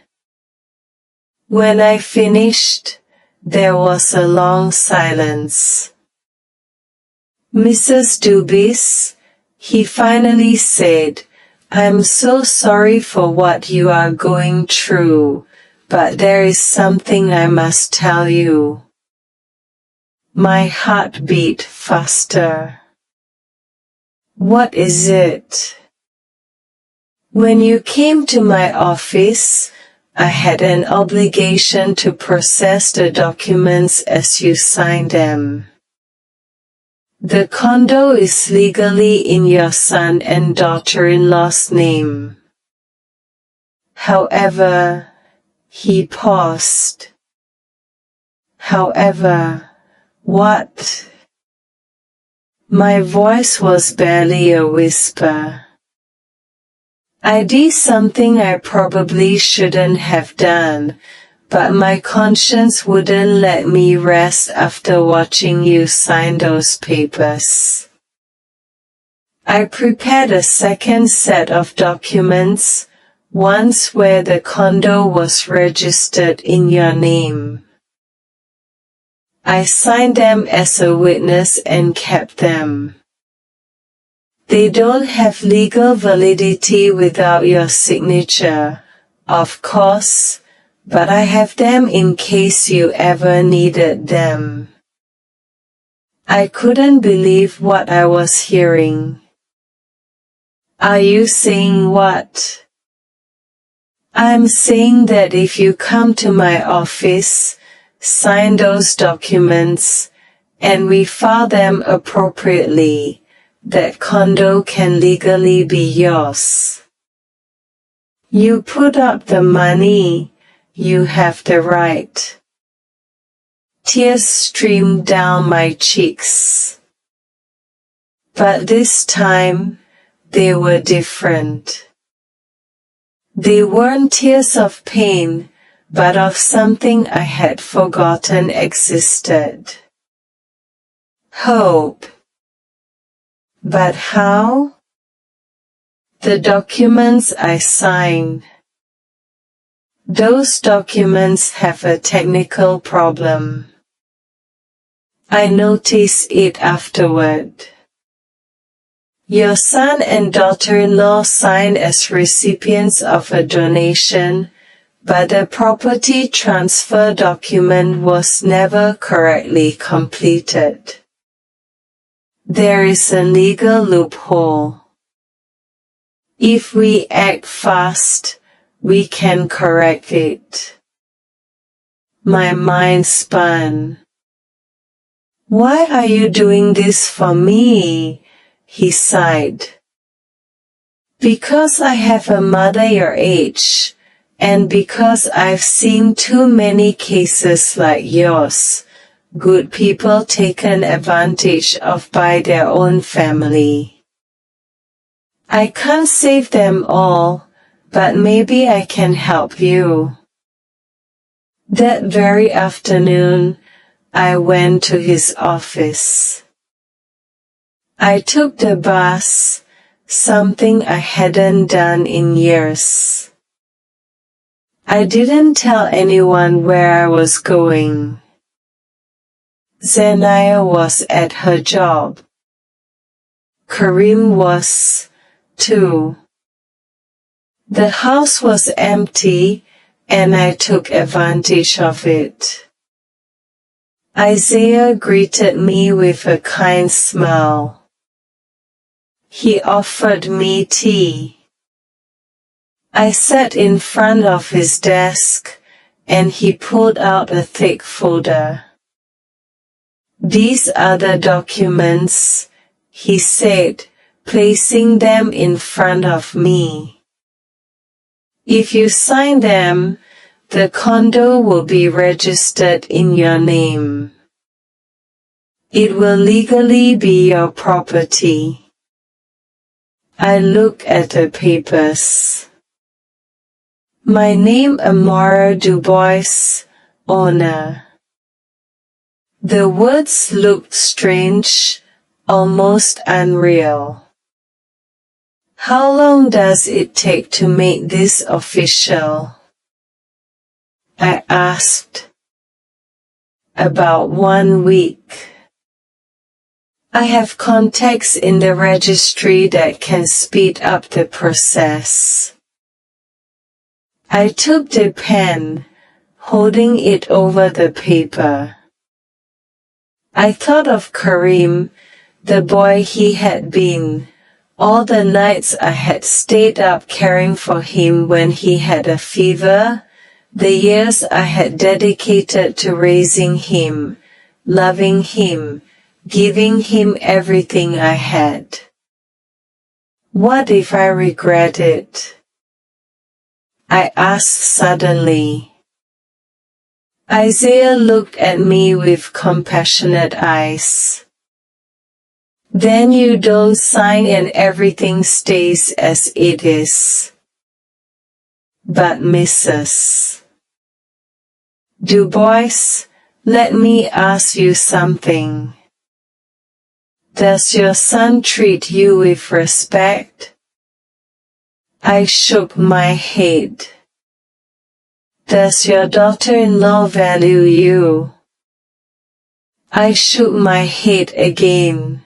When I finished, there was a long silence. Mrs. Dubois, he finally said, I'm so sorry for what you are going through, but there is something I must tell you. My heart beat faster. What is it? When you came to my office, I had an obligation to process the documents as you signed them. The condo is legally in your son and daughter-in-law's name. However, he paused. However, what? My voice was barely a whisper. I did something I probably shouldn't have done, but my conscience wouldn't let me rest after watching you sign those papers. I prepared a second set of documents, ones where the condo was registered in your name. I signed them as a witness and kept them. They don't have legal validity without your signature, of course, but I have them in case you ever needed them. I couldn't believe what I was hearing. Are you saying what? I'm saying that if you come to my office, sign those documents, and we file them appropriately, that condo can legally be yours. You put up the money, you have the right. Tears streamed down my cheeks. But this time, they were different. They weren't tears of pain, but of something I had forgotten existed. Hope. But how? The documents I signed. Those documents have a technical problem. I noticed it afterward. Your son and daughter-in-law signed as recipients of a donation, but the property transfer document was never correctly completed. There is a legal loophole. If we act fast, we can correct it. My mind spun. Why are you doing this for me? He sighed. Because I have a mother your age, and because I've seen too many cases like yours, good people taken advantage of by their own family. I can't save them all, but maybe I can help you. That very afternoon, I went to his office. I took the bus, something I hadn't done in years. I didn't tell anyone where I was going. Zania was at her job. Karim was, too. The house was empty, and I took advantage of it. Isaiah greeted me with a kind smile. He offered me tea. I sat in front of his desk, and he pulled out a thick folder. These are the documents, he said, placing them in front of me. If you sign them, the condo will be registered in your name. It will legally be your property. I looked at the papers. My name Amara Dubois, owner. The words looked strange, almost unreal. How long does it take to make this official? I asked. About 1 week. I have contacts in the registry that can speed up the process. I took the pen, holding it over the paper. I thought of Karim, the boy he had been, all the nights I had stayed up caring for him when he had a fever, the years I had dedicated to raising him, loving him, giving him everything I had. What if I regret it? I asked suddenly. Isaiah looked at me with compassionate eyes. Then you don't sign and everything stays as it is. But Mrs. Dubois, let me ask you something. Does your son treat you with respect? I shook my head. Does your daughter-in-law value you? I shook my head again.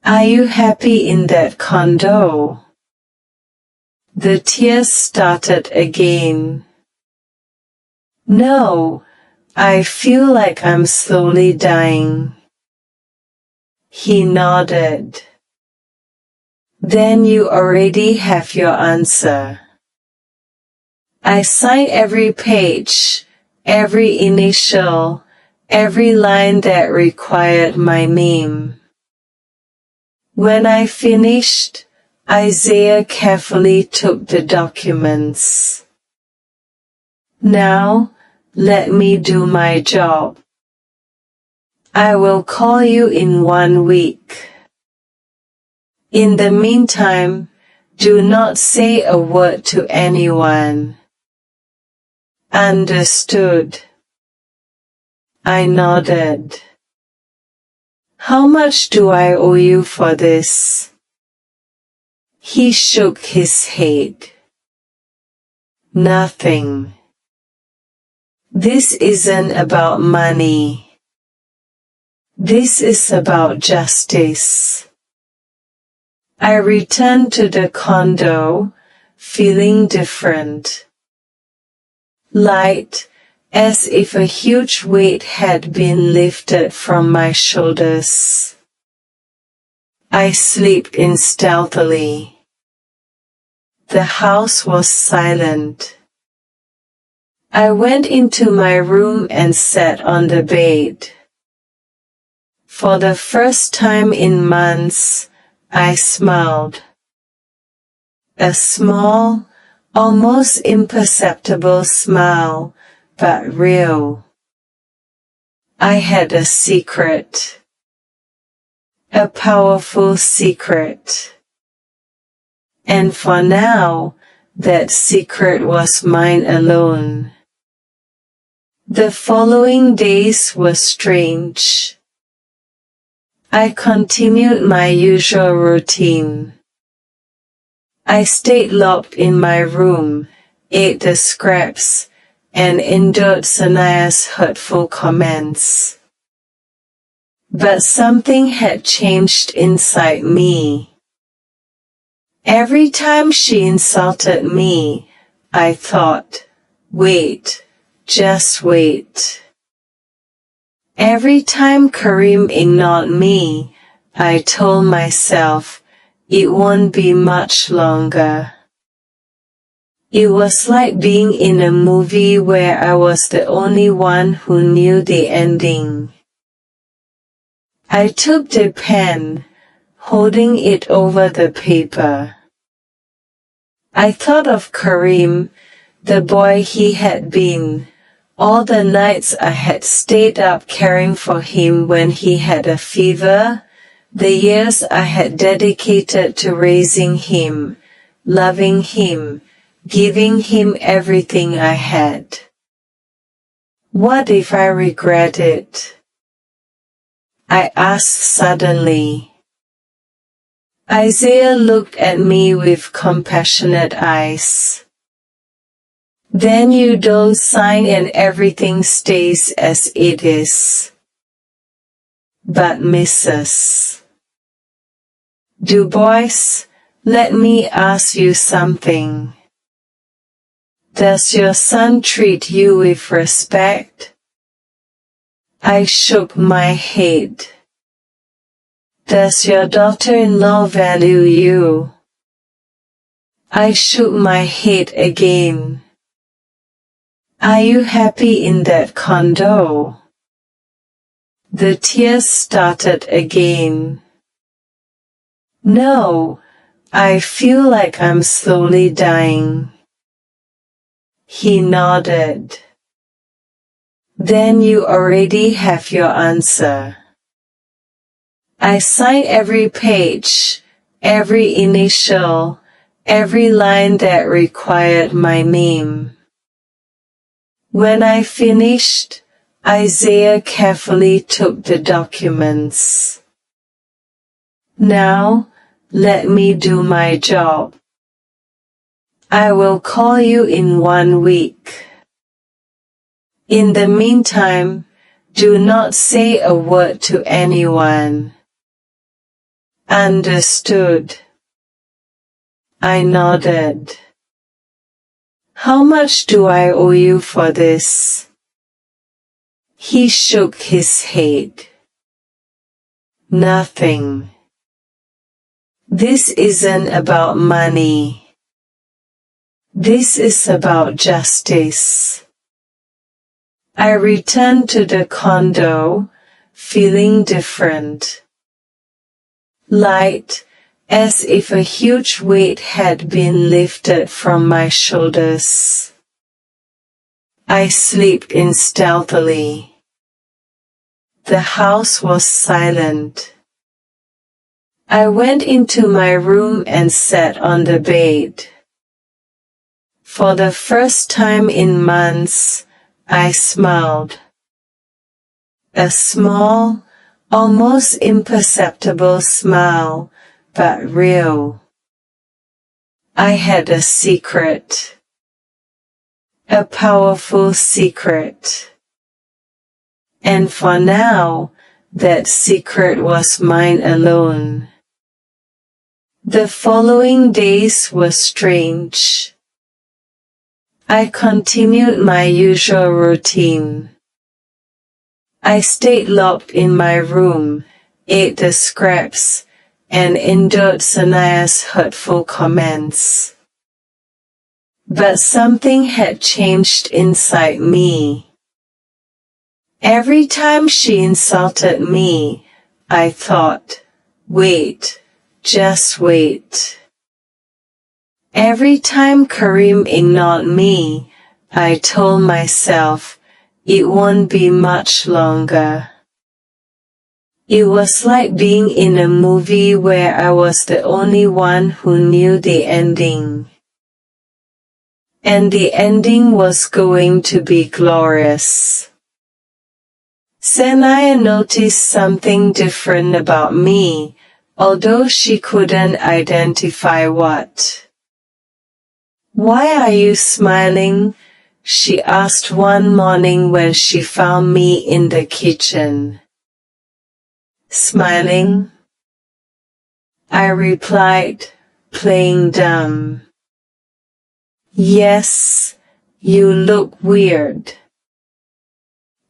Are you happy in that condo? The tears started again. No, I feel like I'm slowly dying. He nodded. Then you already have your answer. I signed every page, every initial, every line that required my name. When I finished, Isaiah carefully took the documents. Now, let me do my job. I will call you in 1 week. In the meantime, do not say a word to anyone. Understood. I nodded. How much do I owe you for this? He shook his head. Nothing. This isn't about money. This is about justice. I returned to the condo, feeling different. Light, as if a huge weight had been lifted from my shoulders. I slipped in stealthily. The house was silent. I went into my room and sat on the bed. For the first time in months, I smiled. A small, almost imperceptible smile, but real. I had a secret. A powerful secret. And for now, that secret was mine alone. The following days were strange. I continued my usual routine. I stayed locked in my room, ate the scraps, and endured Sanaya's hurtful comments. But something had changed inside me. Every time she insulted me, I thought, wait, just wait. Every time Karim ignored me, I told myself, it won't be much longer. It was like being in a movie where I was the only one who knew the ending. I took the pen, holding it over the paper. I thought of Karim, the boy he had been, all the nights I had stayed up caring for him when he had a fever, the years I had dedicated to raising him, loving him, giving him everything I had. What if I regret it? I asked suddenly. Isaiah looked at me with compassionate eyes. Then you don't sign and everything stays as it is. But Mrs. Du Bois, let me ask you something. Does your son treat you with respect? I shook my head. Does your daughter-in-law value you? I shook my head again. Are you happy in that condo? The tears started again. No, I feel like I'm slowly dying. He nodded. Then you already have your answer. I signed every page, every initial, every line that required my name. When I finished, Isaiah carefully took the documents. Now, let me do my job. I will call you in 1 week. In the meantime, do not say a word to anyone. Understood. I nodded. How much do I owe you for this? He shook his head. Nothing. This isn't about money. This is about justice. I returned to the condo, feeling different. Light, as if a huge weight had been lifted from my shoulders. I slipped in stealthily. The house was silent. I went into my room and sat on the bed. For the first time in months, I smiled. A small, almost imperceptible smile, but real. I had a secret. A powerful secret. And for now, That secret was mine alone. The following days were strange. I continued my usual routine. I stayed locked in my room, ate the scraps, and endured Sanaya's hurtful comments. But something had changed inside me. Every time she insulted me, I thought, wait, just wait. Every time Karim ignored me, I told myself, it won't be much longer. It was like being in a movie where I was the only one who knew the ending. And the ending was going to be glorious. Sanaya noticed something different about me, although she couldn't identify what. "Why are you smiling?" she asked one morning when she found me in the kitchen. "Smiling?" I replied, playing dumb. "Yes, you look weird.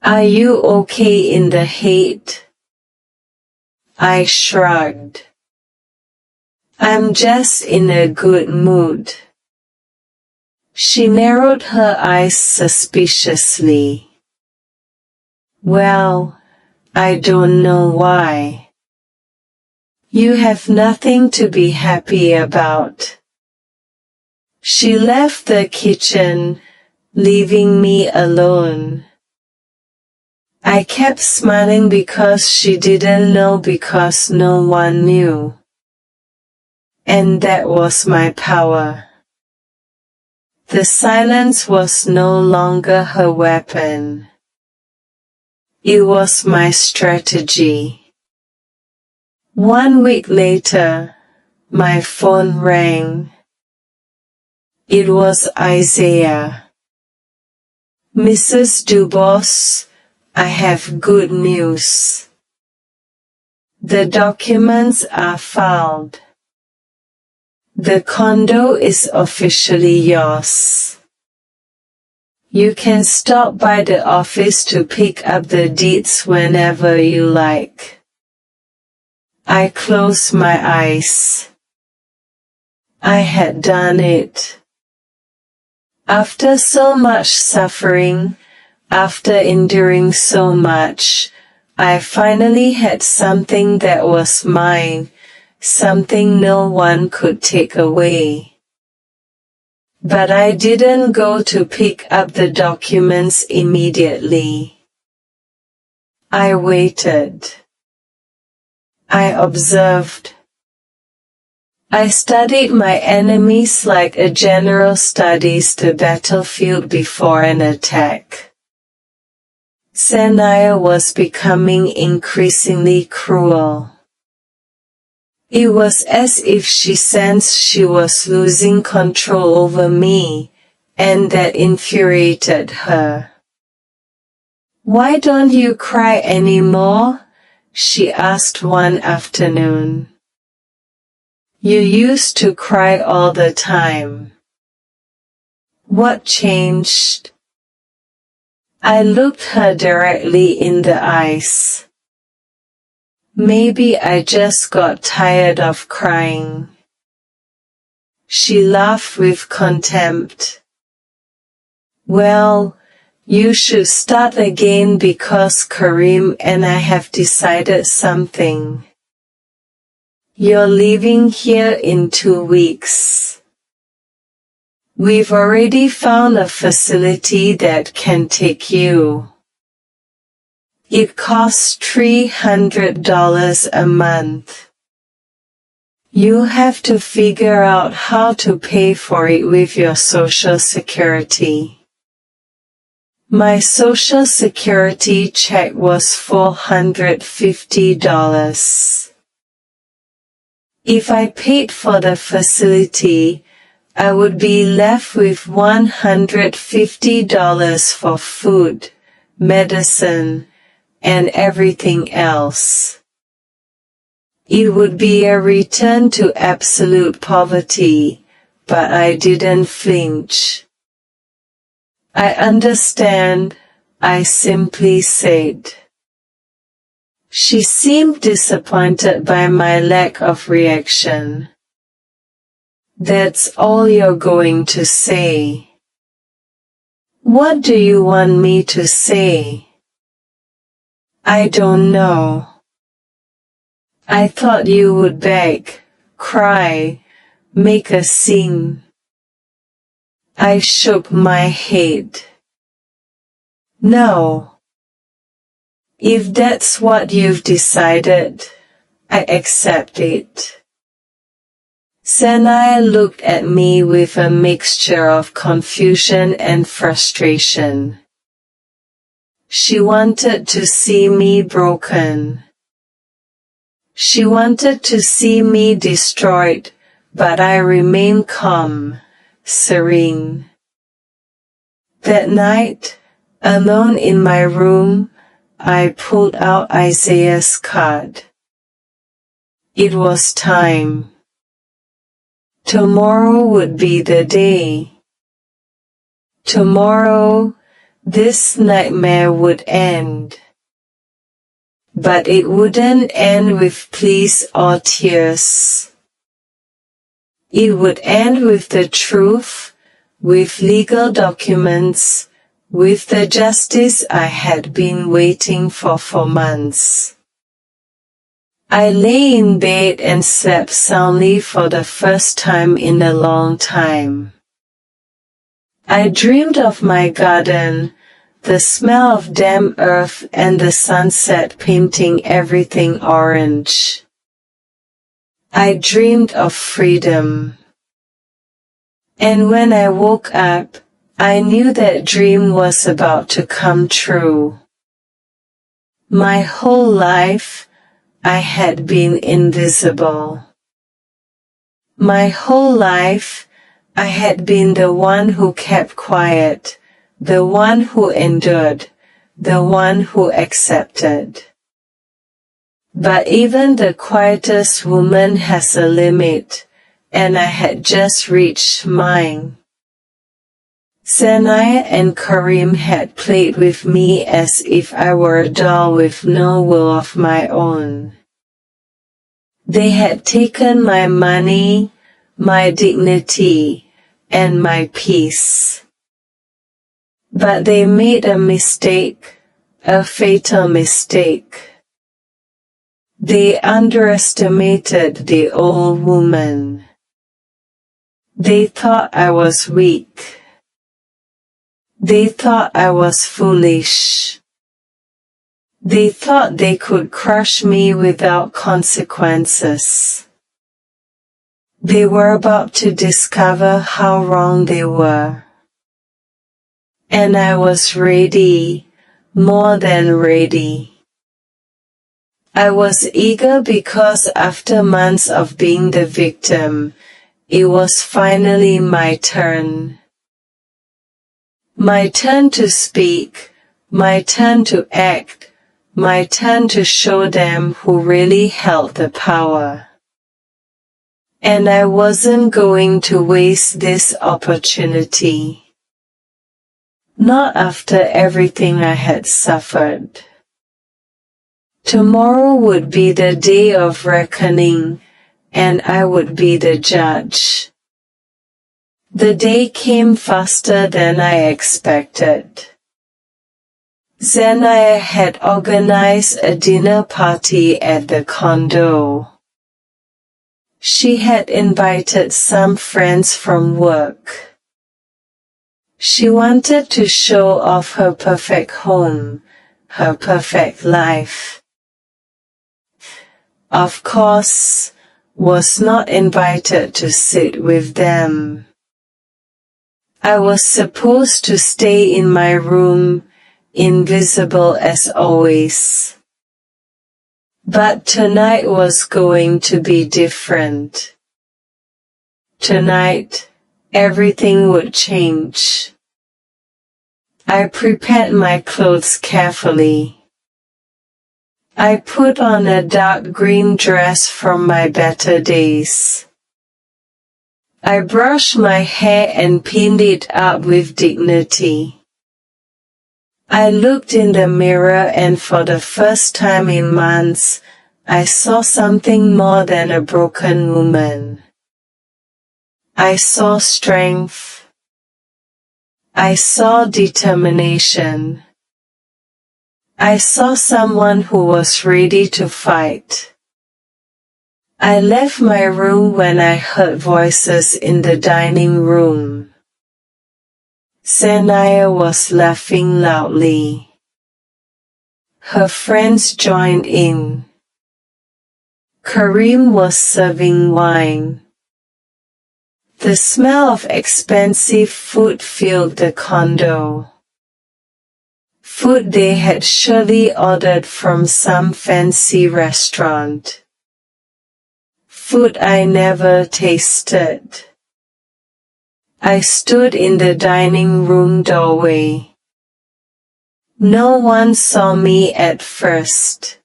Are you okay in the hate?" I shrugged. "I'm just in a good mood." She narrowed her eyes suspiciously. "Well, I don't know why. You have nothing to be happy about." She left the kitchen, leaving me alone. I kept smiling because she didn't know, because no one knew. And that was my power. The silence was no longer her weapon. It was my strategy. 1 week later, my phone rang. It was Isaiah. "Mrs. Dubos, I have good news. The documents are filed. The condo is officially yours. You can stop by the office to pick up the deeds whenever you like." I closed my eyes. I had done it. After so much suffering, after enduring so much, I finally had something that was mine, something no one could take away. But I didn't go to pick up the documents immediately. I waited. I observed. I studied my enemies like a general studies the battlefield before an attack. Sanaya was becoming increasingly cruel. It was as if she sensed she was losing control over me, and that infuriated her. "Why don't you cry anymore?" she asked one afternoon. "You used to cry all the time. What changed?" I looked her directly in the eyes. "Maybe I just got tired of crying." She laughed with contempt. "Well, you should start again because Karim and I have decided something. You're leaving here in 2 weeks. We've already found a facility that can take you. It costs $300 a month. You have to figure out how to pay for it with your Social Security." My Social Security check was $450. If I paid for the facility, I would be left with $150 for food, medicine, and everything else. It would be a return to absolute poverty, but I didn't flinch. I understand, I simply said. She seemed disappointed by my lack of reaction. That's all you're going to say? What do you want me to say? I don't know. I thought you would beg, cry, make a scene. I shook my head. No. If that's what you've decided, I accept it. Sanaya looked at me with a mixture of confusion and frustration. She wanted to see me broken. She wanted to see me destroyed, but I remained calm, serene. That night, alone in my room, I pulled out Isaiah's card. It was time. Tomorrow would be the day. Tomorrow, this nightmare would end. But it wouldn't end with pleas or tears. It would end with the truth, with legal documents, with the justice I had been waiting for months. I lay in bed and slept soundly for the first time in a long time. I dreamed of my garden, the smell of damp earth and the sunset painting everything orange. I dreamed of freedom. And when I woke up, I knew that dream was about to come true. My whole life, I had been invisible. My whole life, I had been the one who kept quiet, the one who endured, the one who accepted. But even the quietest woman has a limit, and I had just reached mine. Sanaya and Karim had played with me as if I were a doll with no will of my own. They had taken my money, my dignity, and my peace. But they made a mistake, a fatal mistake. They underestimated the old woman. They thought I was weak. They thought I was foolish. They thought they could crush me without consequences. They were about to discover how wrong they were. And I was ready, more than ready. I was eager because after months of being the victim, it was finally my turn. My turn to speak, my turn to act, my turn to show them who really held the power. And I wasn't going to waste this opportunity. Not after everything I had suffered. Tomorrow would be the day of reckoning, and I would be the judge. The day came faster than I expected. Sanaya had organized a dinner party at the condo. She had invited some friends from work. She wanted to show off her perfect home, her perfect life. Of course, was not invited to sit with them. I was supposed to stay in my room, invisible as always. But tonight was going to be different. Tonight, everything would change. I prepared my clothes carefully. I put on a dark green dress from my better days. I brushed my hair and pinned it up with dignity. I looked in the mirror and for the first time in months, I saw something more than a broken woman. I saw strength. I saw determination. I saw someone who was ready to fight. I left my room when I heard voices in the dining room. Sanaya was laughing loudly. Her friends joined in. Karim was serving wine. The smell of expensive food filled the condo. Food they had surely ordered from some fancy restaurant. Food I never tasted. I stood in the dining room doorway. No one saw me at first.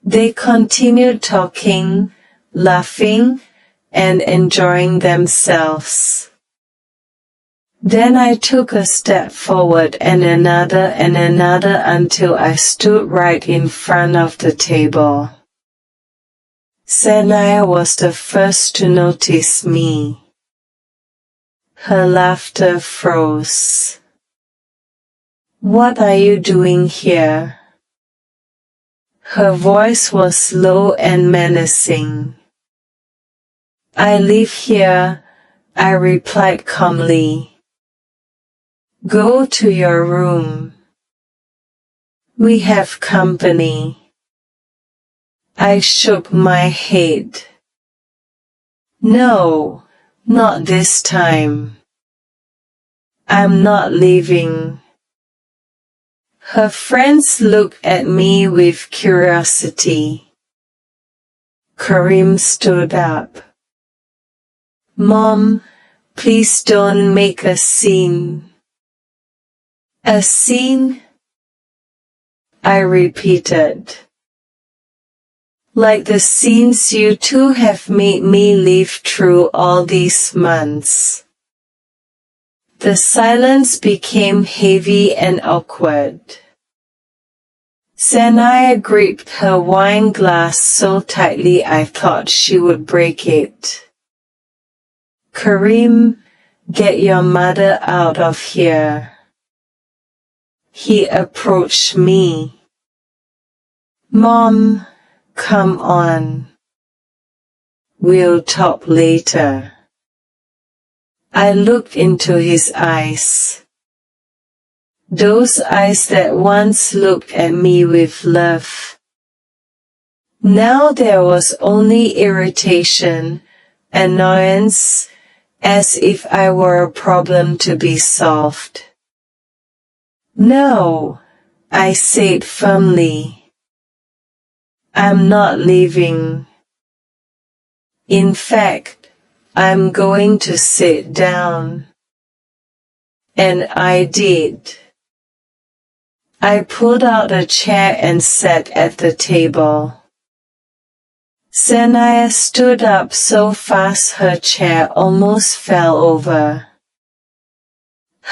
They continued talking, laughing, and enjoying themselves. Then I took a step forward and another until I stood right in front of the table. Sanaya was the first to notice me. Her laughter froze. "What are you doing here?" Her voice was low and menacing. "I live here," I replied calmly. "Go to your room. We have company." I shook my head. "No, not this time. I'm not leaving." Her friends looked at me with curiosity. Karim stood up. "Mom, please don't make a scene." "A scene?" I repeated. "Like the scenes you two have made me live through all these months." The silence became heavy and awkward. Sanaya gripped her wine glass so tightly I thought she would break it. "Karim, get your mother out of here." He approached me. "Mom, come on. We'll talk later." I looked into his eyes. Those eyes that once looked at me with love. Now there was only irritation, annoyance, as if I were a problem to be solved. "No," I said firmly. "I'm not leaving. In fact, I'm going to sit down." And I did. I pulled out a chair and sat at the table. Sanaya stood up so fast her chair almost fell over.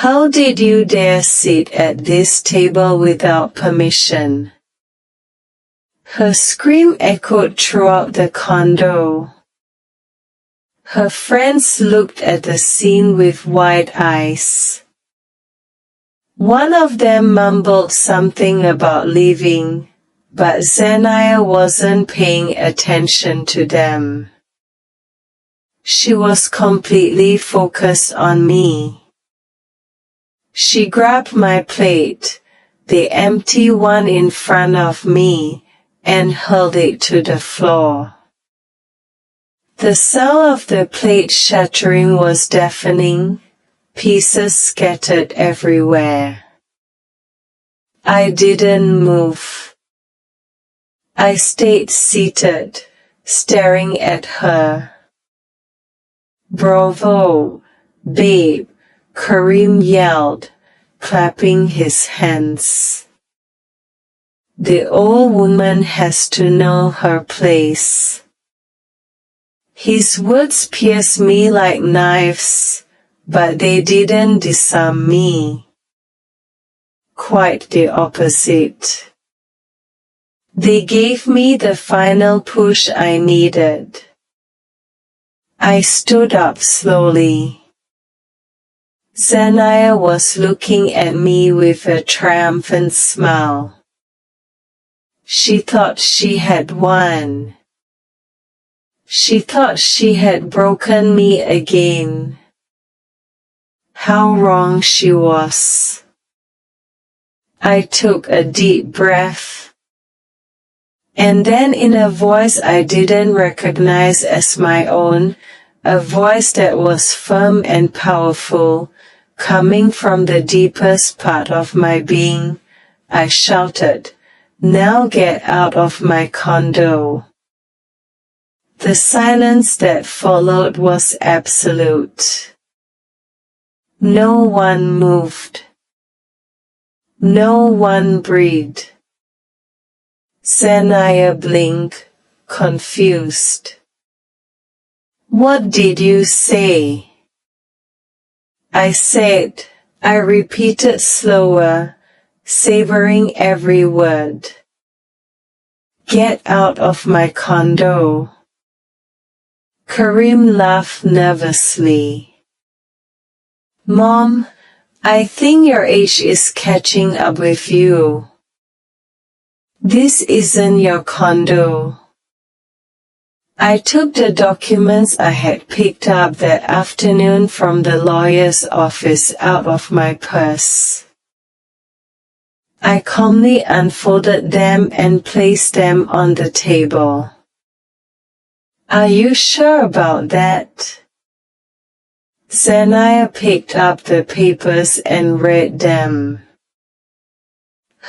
"How did you dare sit at this table without permission?" Her scream echoed throughout the condo. Her friends looked at the scene with wide eyes. One of them mumbled something about leaving, but Sanaya wasn't paying attention to them. She was completely focused on me. She grabbed my plate, the empty one in front of me, and hurled it to the floor. The sound of the plate shattering was deafening, pieces scattered everywhere. I didn't move. I stayed seated, staring at her. "Bravo, babe," Karim yelled, clapping his hands. The old woman has to know her place. His words pierced me like knives, but they didn't disarm me. Quite the opposite. They gave me the final push I needed. I stood up slowly. Shania was looking at me with a triumphant smile. She thought she had won. She thought she had broken me again. How wrong she was. I took a deep breath. And then in a voice I didn't recognize as my own, a voice that was firm and powerful, coming from the deepest part of my being, I shouted, "Now get out of my condo." The silence that followed was absolute. No one moved. No one breathed. Shania blinked, confused. "What did you say?" I repeated slower, savoring every word. "Get out of my condo." Karim laughed nervously. "Mom, I think your age is catching up with you. This isn't your condo." I took the documents I had picked up that afternoon from the lawyer's office out of my purse. I calmly unfolded them and placed them on the table. "Are you sure about that?" Shania picked up the papers and read them.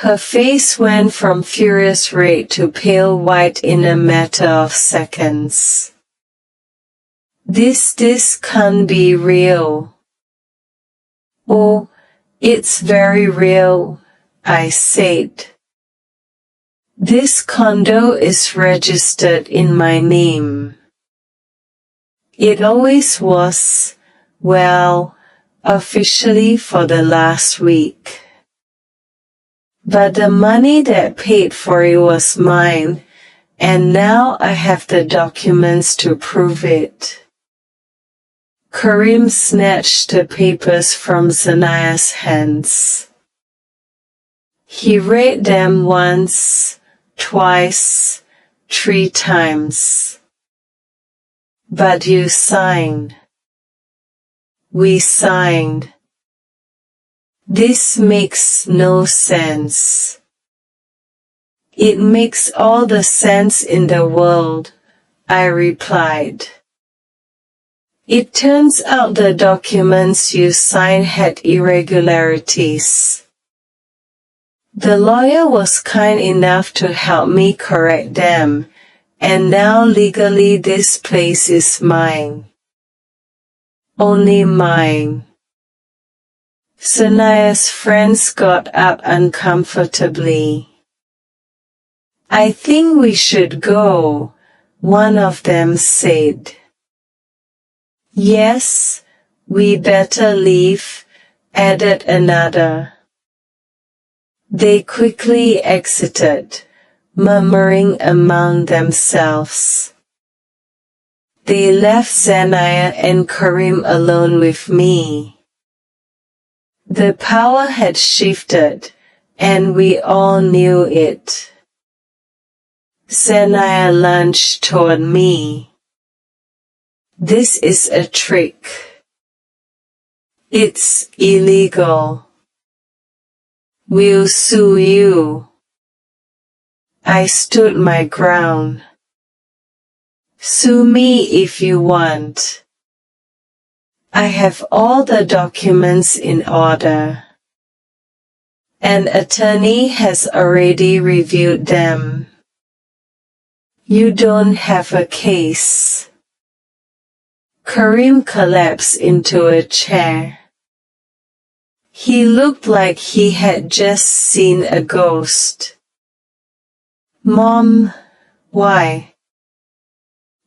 Her face went from furious red to pale white in a matter of seconds. This can't be real." "Oh, it's very real," I said. "This condo is registered in my name. It always was, well, officially for the last week. But the money that paid for it was mine, and now I have the documents to prove it." Karim snatched the papers from Shania's hands. He read them once, twice, 3 times. "But you signed." "We signed." "This makes no sense." "It makes all the sense in the world," I replied. "It turns out the documents you signed had irregularities. The lawyer was kind enough to help me correct them, and now legally this place is mine. Only mine." Shania's friends got up uncomfortably. "I think we should go," one of them said. "Yes, we better leave," added another. They quickly exited, murmuring among themselves. They left Shania and Karim alone with me. The power had shifted, and we all knew it. Shania lunged toward me. "This is a trick. It's illegal. We'll sue you." I stood my ground. "Sue me if you want. I have all the documents in order. An attorney has already reviewed them. You don't have a case." Karim collapsed into a chair. He looked like he had just seen a ghost. Mom, why?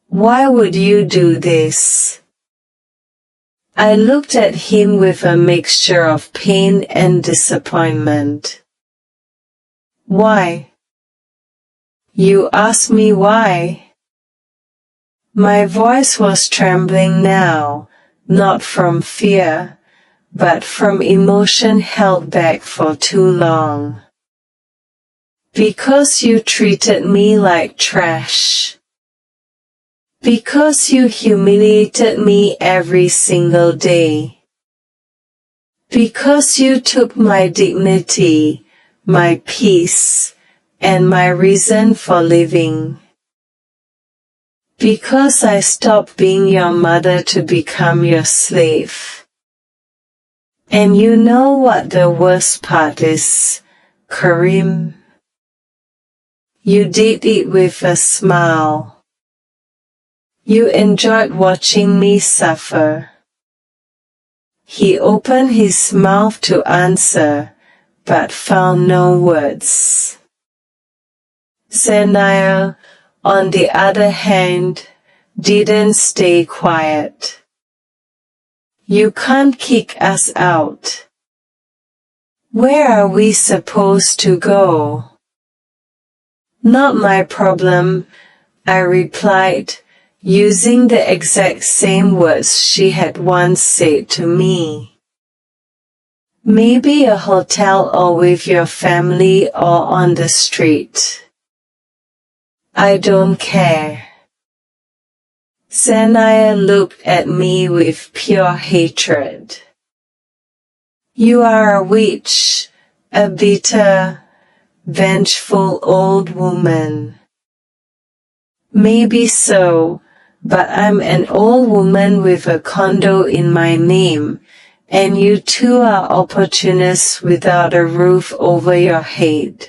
Why would you do this? I looked at him with a mixture of pain and disappointment. Why? You asked me why? My voice was trembling now, not from fear, but from emotion held back for too long. Because you treated me like trash. Because you humiliated me every single day. Because you took my dignity, my peace, and my reason for living. Because I stopped being your mother to become your slave. And you know what the worst part is, Karim? You did it with a smile. You enjoyed watching me suffer. He opened his mouth to answer, but found no words. Zenia, on the other hand, didn't stay quiet. You can't kick us out. Where are we supposed to go? Not my problem, I replied, using the exact same words she had once said to me. Maybe a hotel or with your family or on the street. I don't care. Zenia looked at me with pure hatred. You are a witch, a bitter, vengeful old woman. Maybe so, but I'm an old woman with a condo in my name, and you two are opportunists without a roof over your head.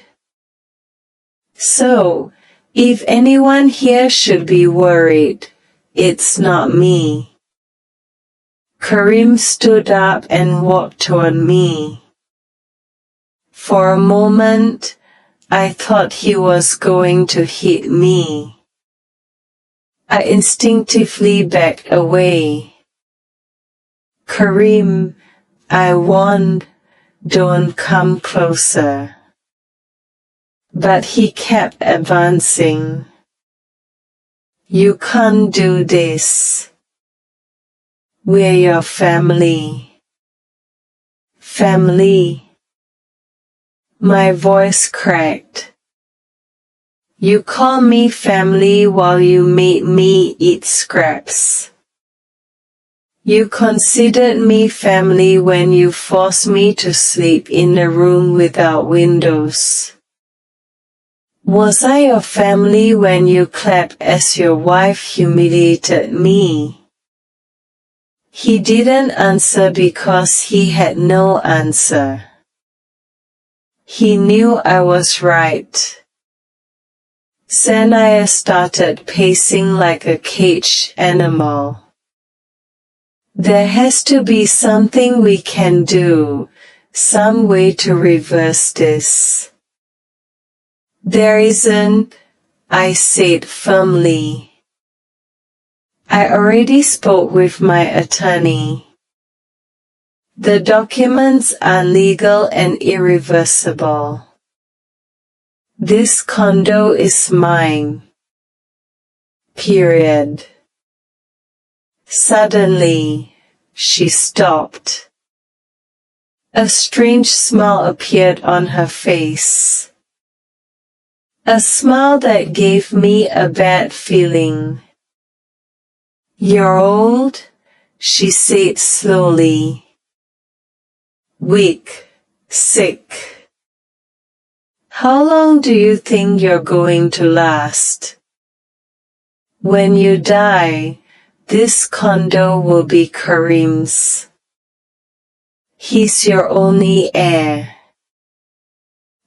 So, if anyone here should be worried, it's not me. Karim stood up and walked toward me. For a moment, I thought he was going to hit me. I instinctively backed away. Karim, I warned, don't come closer. But he kept advancing. You can't do this. We're your family. Family. My voice cracked. You call me family while you made me eat scraps. You considered me family when you forced me to sleep in a room without windows. Was I your family when you clapped as your wife humiliated me? He didn't answer because he had no answer. He knew I was right. Zenia started pacing like a caged animal. There has to be something we can do, some way to reverse this. There isn't, I said firmly. I already spoke with my attorney. The documents are legal and irreversible. This condo is mine. Period. Suddenly, she stopped. A strange smile appeared on her face. A smile that gave me a bad feeling. You're old, she said slowly. Weak, sick. How long do you think you're going to last? When you die, this condo will be Karim's. He's your only heir.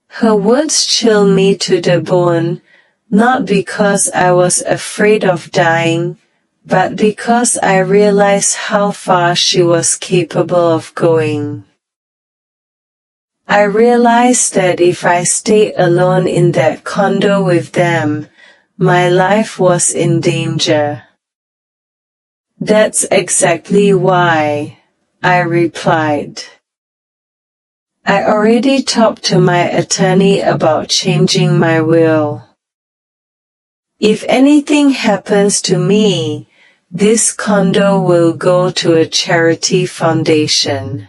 Her words chilled me to the bone, not because I was afraid of dying, but because I realized how far she was capable of going. I realized that if I stayed alone in that condo with them, my life was in danger. That's exactly why, I replied. I already talked to my attorney about changing my will. If anything happens to me, this condo will go to a charity foundation.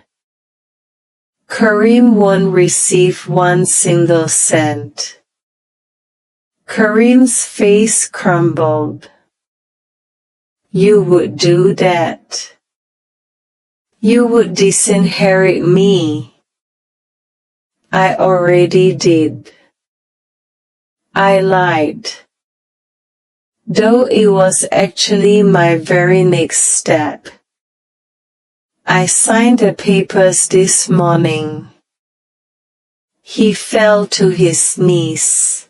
Karim won't receive one single cent. Karim's face crumbled. You would do that? You would disinherit me. I already did. I lied. Though it was actually my very next step. I signed the papers this morning. He fell to his knees.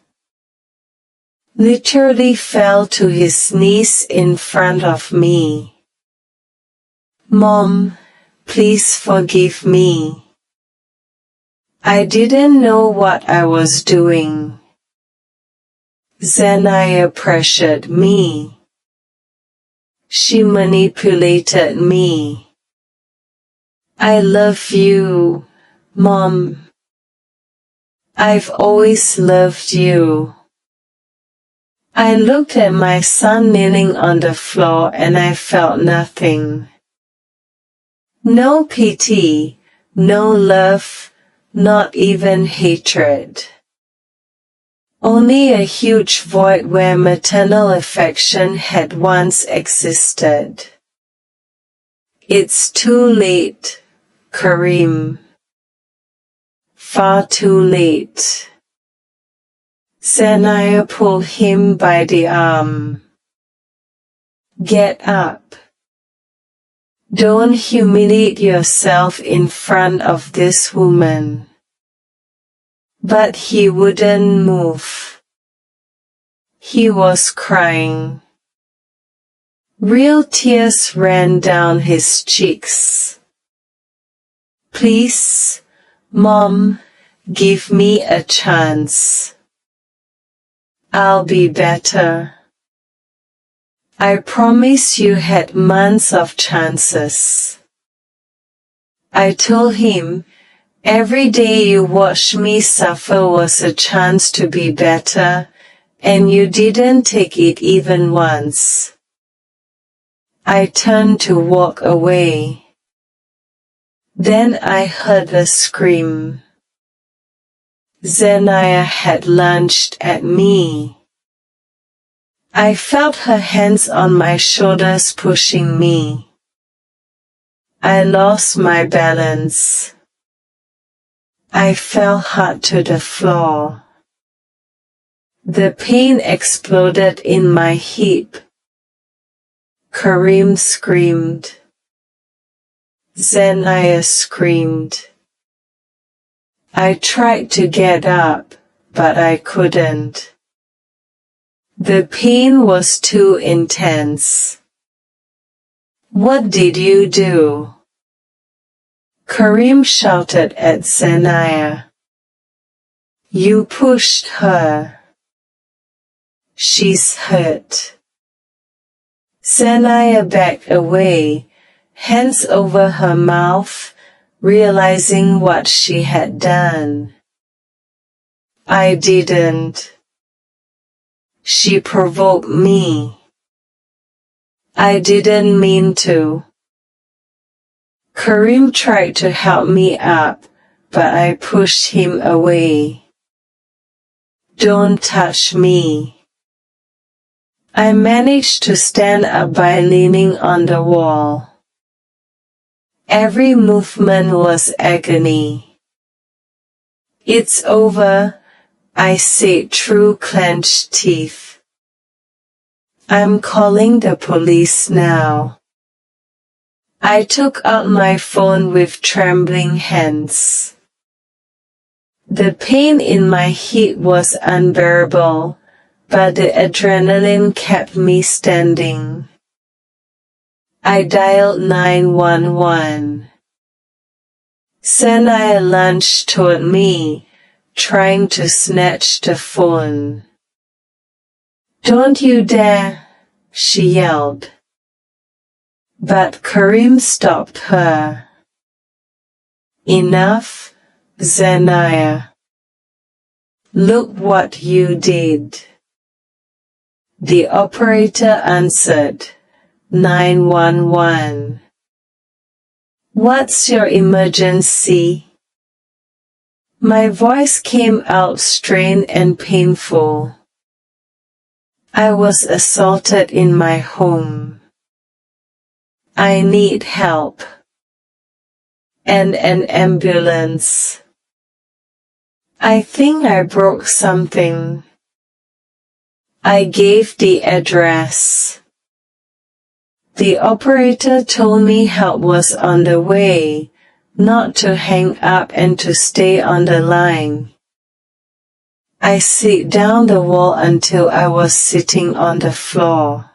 Literally fell to his knees in front of me. Mom, please forgive me. I didn't know what I was doing. Zanaya pressured me. She manipulated me. I love you, Mom. I've always loved you. I looked at my son kneeling on the floor and I felt nothing. No pity, no love, not even hatred. Only a huge void where maternal affection had once existed. It's too late, Karim. Far too late. Zanaya pulled him by the arm. Get up. Don't humiliate yourself in front of this woman. But he wouldn't move. He was crying. Real tears ran down his cheeks. Please, Mom, give me a chance. I'll be better. I promise you had months of chances. I told him, every day you watched me suffer was a chance to be better, and you didn't take it even once. I turned to walk away. Then I heard a scream. Zanaya had lunged at me. I felt her hands on my shoulders pushing me. I lost my balance. I fell hard to the floor. The pain exploded in my hip. Karim screamed. Zanaya screamed. I tried to get up, but I couldn't. The pain was too intense. What did you do? Karim shouted at Zanaya. You pushed her. She's hurt. Zanaya backed away, hands over her mouth, realizing what she had done. I didn't. She provoked me. I didn't mean to. Karim tried to help me up, but I pushed him away. Don't touch me. I managed to stand up by leaning on the wall. Every movement was agony. It's over, I said through clenched teeth. I'm calling the police now. I took out my phone with trembling hands. The pain in my hip was unbearable, but the adrenaline kept me standing. I dialed 911. Sanaya lunged toward me, trying to snatch the phone. "Don't you dare!" she yelled. But Karim stopped her. "Enough, Sanaya. Look what you did." The operator answered, 911. "What's your emergency?" My voice came out strained and painful. "I was assaulted in my home. I need help. And an ambulance. I think I broke something." I gave the address. The operator told me help was on the way, not to hang up and to stay on the line. I slid down the wall until I was sitting on the floor.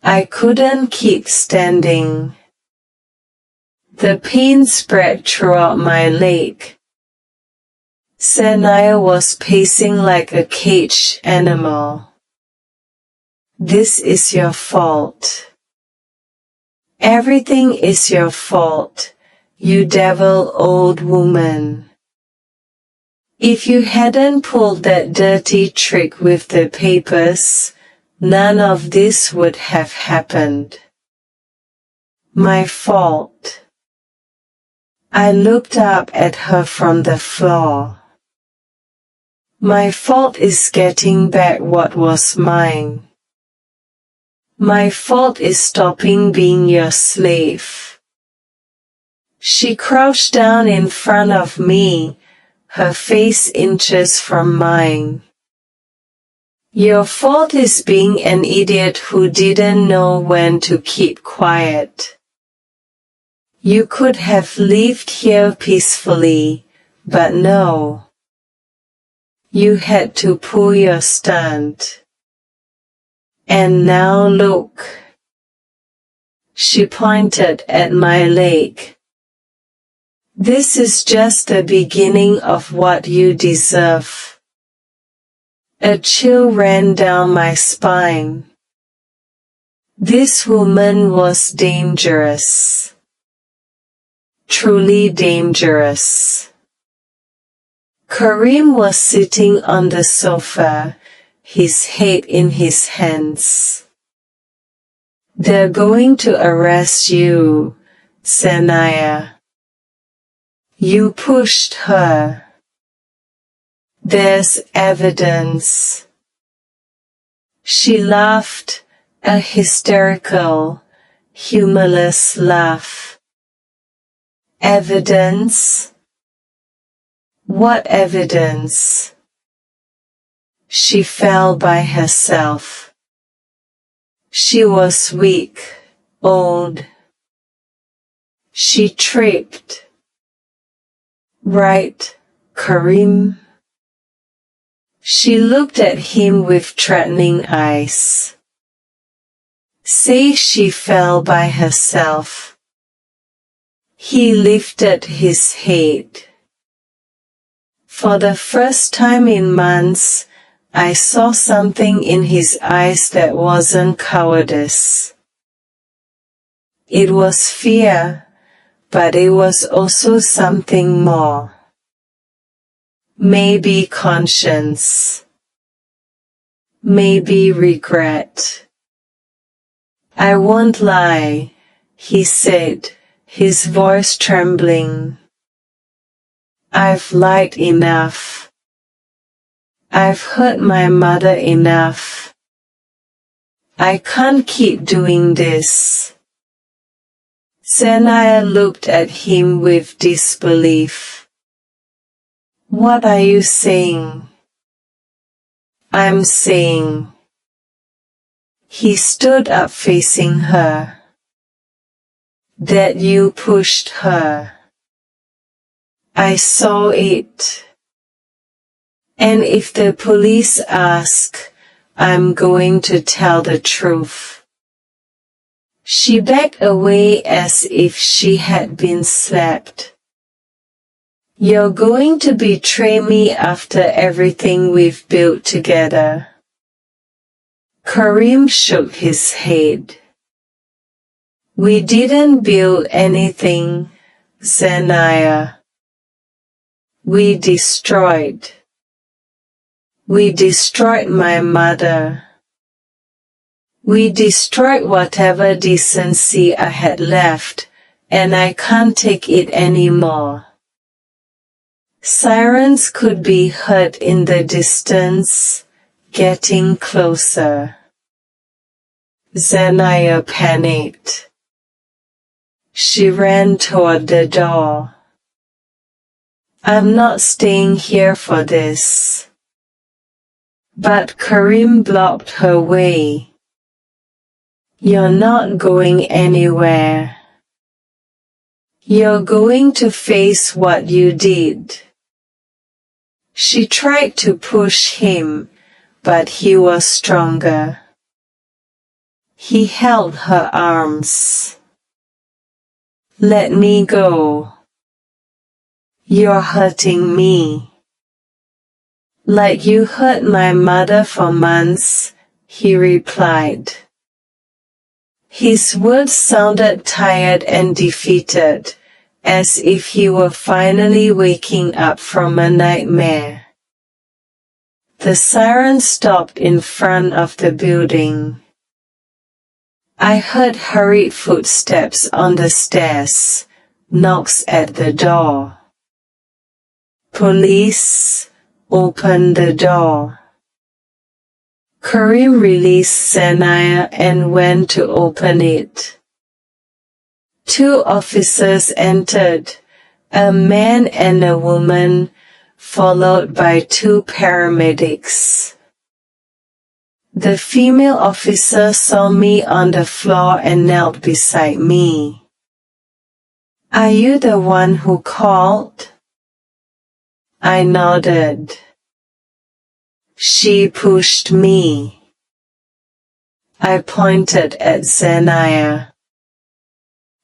I couldn't keep standing. The pain spread throughout my leg. Sanaya was pacing like a caged animal. "This is your fault. Everything is your fault, you devil old woman. If you hadn't pulled that dirty trick with the papers, none of this would have happened. My fault." I looked up at her from the floor. "My fault is getting back what was mine. My fault is stopping being your slave." She crouched down in front of me, her face inches from mine. "Your fault is being an idiot who didn't know when to keep quiet. You could have lived here peacefully, but no. You had to pull your stunt. And now look." She pointed at my leg. "This is just the beginning of what you deserve." A chill ran down my spine. This woman was dangerous. Truly dangerous. Karim was sitting on the sofa, his head in his hands. "They're going to arrest you, Sanaya. You pushed her. There's evidence." She laughed, a hysterical, humorless laugh. "Evidence? What evidence?" She fell by herself. She was weak, old. She tripped. "Right, Karim?" She looked at him with threatening eyes. "Say she fell by herself." He lifted his head. For the first time in months, I saw something in his eyes that wasn't cowardice. It was fear, but it was also something more. Maybe conscience. Maybe regret. "I won't lie," he said, his voice trembling. "I've lied enough. I've hurt my mother enough. I can't keep doing this." Sanaya looked at him with disbelief. "What are you saying?" "I'm saying." He stood up facing her. "That you pushed her. I saw it. And if the police ask, I'm going to tell the truth." She backed away as if she had been slapped. You're going to betray me after everything we've built together. Karim shook his head. We didn't build anything, Zanaya. We destroyed. We destroyed my mother. We destroyed whatever decency I had left, and I can't take it anymore. Sirens could be heard in the distance, getting closer. Zanaya panicked. She ran toward the door. I'm not staying here for this. But Karim blocked her way. You're not going anywhere. You're going to face what you did. She tried to push him, but he was stronger. He held her arms. Let me go. You're hurting me. Like you hurt my mother for months, he replied. His words sounded tired and defeated, as if he were finally waking up from a nightmare. The siren stopped in front of the building. I heard hurried footsteps on the stairs, knocks at the door. Police, open the door. Karim released Zanaya and went to open it. 2 officers entered, a man and a woman, followed by 2 paramedics. The female officer saw me on the floor and knelt beside me. Are you the one who called? I nodded. She pushed me. I pointed at Zanaya.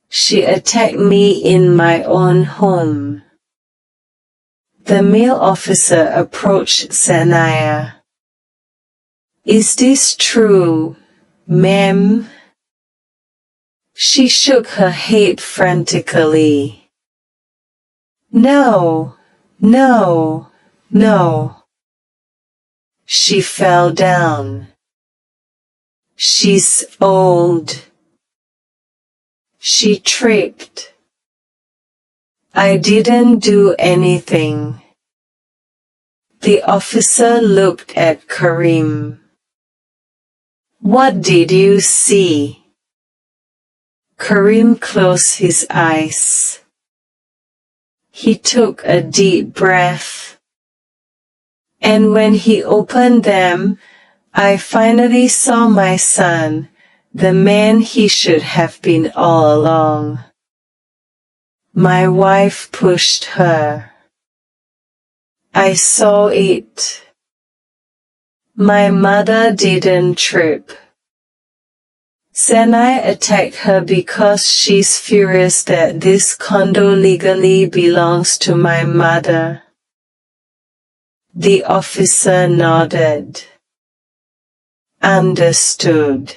She attacked me in my own home. The male officer approached Zanaya. Is this true, ma'am? She shook her head frantically. No, no, no. She fell down. She's old. She tripped. I didn't do anything. The officer looked at Karim. What did you see? Karim closed his eyes. He took a deep breath. And when he opened them, I finally saw my son, the man he should have been all along. My wife pushed her. I saw it. My mother didn't trip. Zanaya attacked her because she's furious that this condo legally belongs to my mother. The officer nodded. Understood.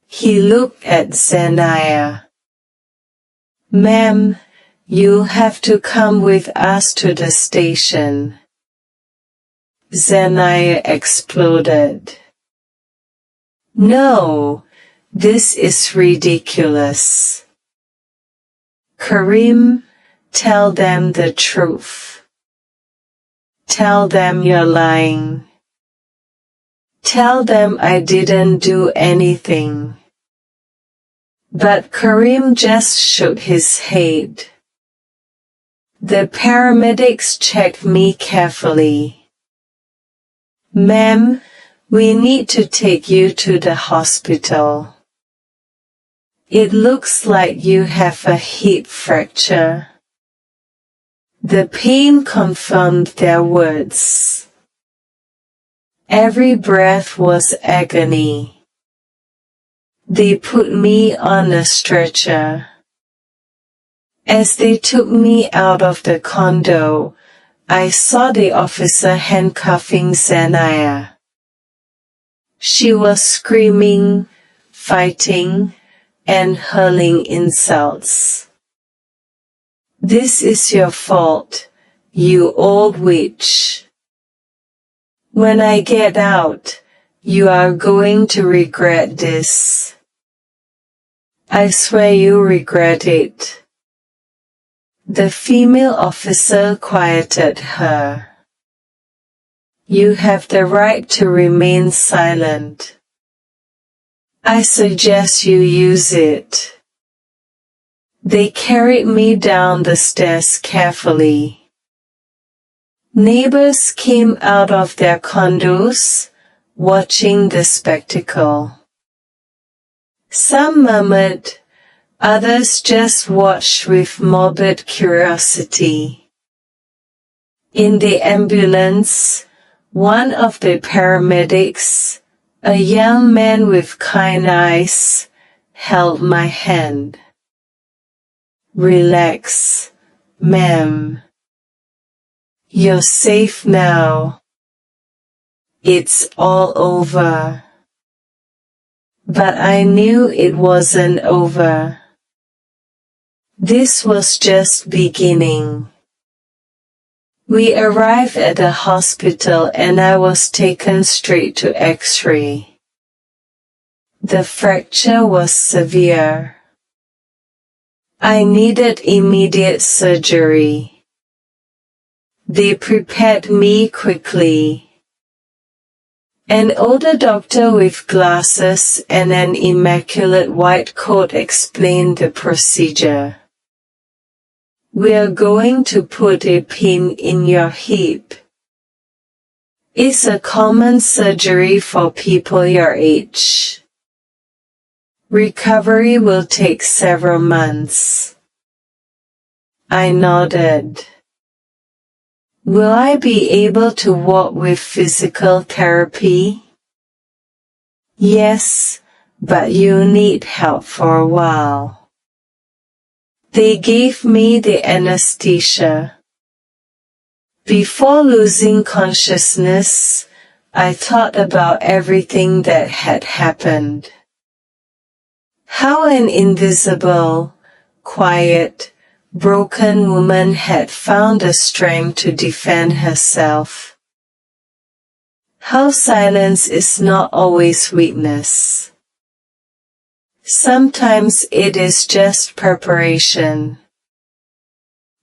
He looked at Zanaya. Ma'am, you'll have to come with us to the station. Zanaya exploded. No, this is ridiculous. Karim, tell them the truth. Tell them you're lying. Tell them I didn't do anything. But Karim just shook his head. The paramedics checked me carefully. Ma'am, we need to take you to the hospital. It looks like you have a hip fracture. The pain confirmed their words. Every breath was agony. They put me on a stretcher. As they took me out of the condo, I saw the officer handcuffing Zanaya. She was screaming, fighting, and hurling insults. "This is your fault, you old witch. When I get out, you are going to regret this. I swear you regret it." The female officer quieted her. "You have the right to remain silent. I suggest you use it." They carried me down the stairs carefully. Neighbors came out of their condos, watching the spectacle. Some murmured, others just watched with morbid curiosity. In the ambulance, one of the paramedics, a young man with kind eyes, held my hand. "Relax, ma'am. You're safe now. It's all over." But I knew it wasn't over. This was just beginning. We arrived at the hospital and I was taken straight to X-ray. The fracture was severe. I needed immediate surgery. They prepared me quickly. An older doctor with glasses and an immaculate white coat explained the procedure. "We're going to put a pin in your hip. It's a common surgery for people your age. Recovery will take several months." I nodded. "Will I be able to walk with physical therapy?" "Yes, but you need help for a while." They gave me the anesthesia. Before losing consciousness, I thought about everything that had happened. How an invisible, quiet, broken woman had found the strength to defend herself. How silence is not always weakness. Sometimes it is just preparation.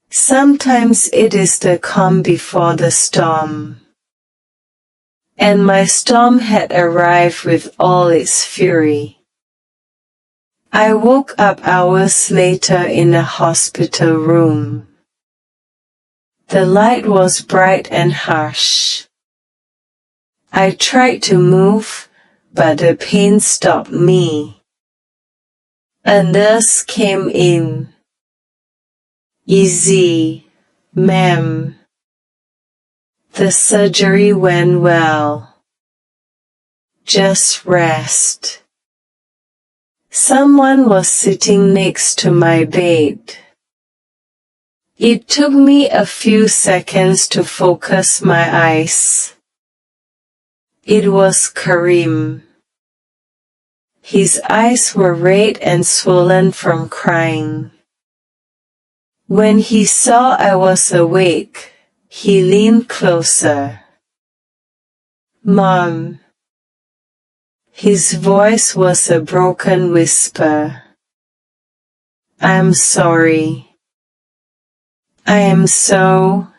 Sometimes it is the calm before the storm. And my storm had arrived with all its fury. I woke up hours later in a hospital room. The light was bright and harsh. I tried to move, but the pain stopped me. A nurse came in. "Easy, ma'am. The surgery went well. Just rest." Someone was sitting next to my bed. It took me a few seconds to focus my eyes. It was Karim. His eyes were red and swollen from crying. When he saw I was awake, he leaned closer. "Mom." His voice was a broken whisper. "I'm sorry. I am so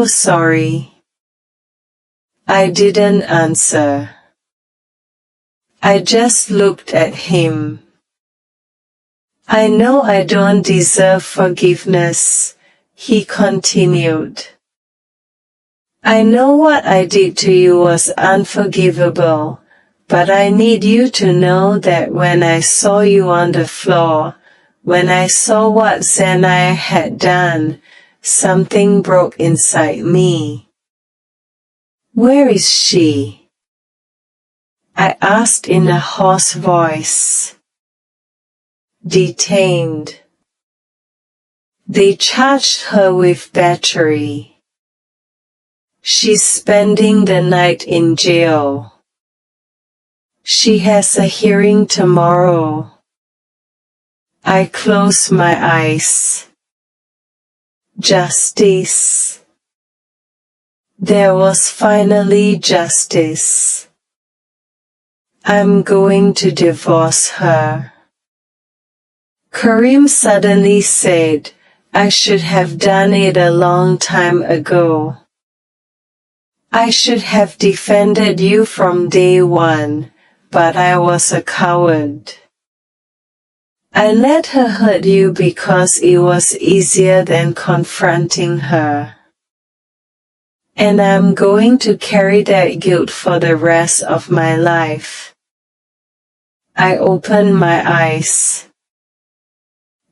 sorry." I didn't answer. I just looked at him. "I know I don't deserve forgiveness," he continued. "I know what I did to you was unforgivable, but I need you to know that when I saw you on the floor, when I saw what Zanaya had done, something broke inside me." "Where is she?" I asked in a hoarse voice. Detained. They charged her with battery. She's spending the night in jail. She has a hearing tomorrow. I close my eyes. Justice. There was finally justice. I'm going to divorce her. Karim suddenly said, I should have done it a long time ago. I should have defended you from day one, but I was a coward. I let her hurt you because it was easier than confronting her. And I'm going to carry that guilt for the rest of my life. I opened my eyes.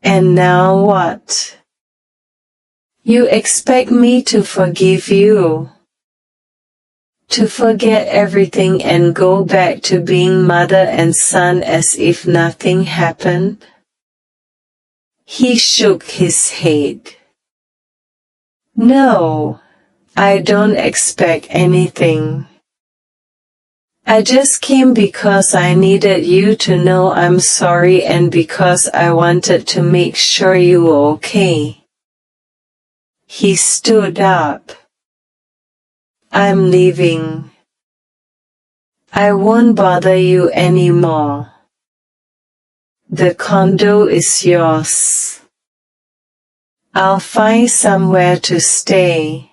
And now what? You expect me to forgive you? To forget everything and go back to being mother and son as if nothing happened? He shook his head. No, I don't expect anything. I just came because I needed you to know I'm sorry and because I wanted to make sure you were okay. He stood up. I'm leaving. I won't bother you anymore. The condo is yours. I'll find somewhere to stay.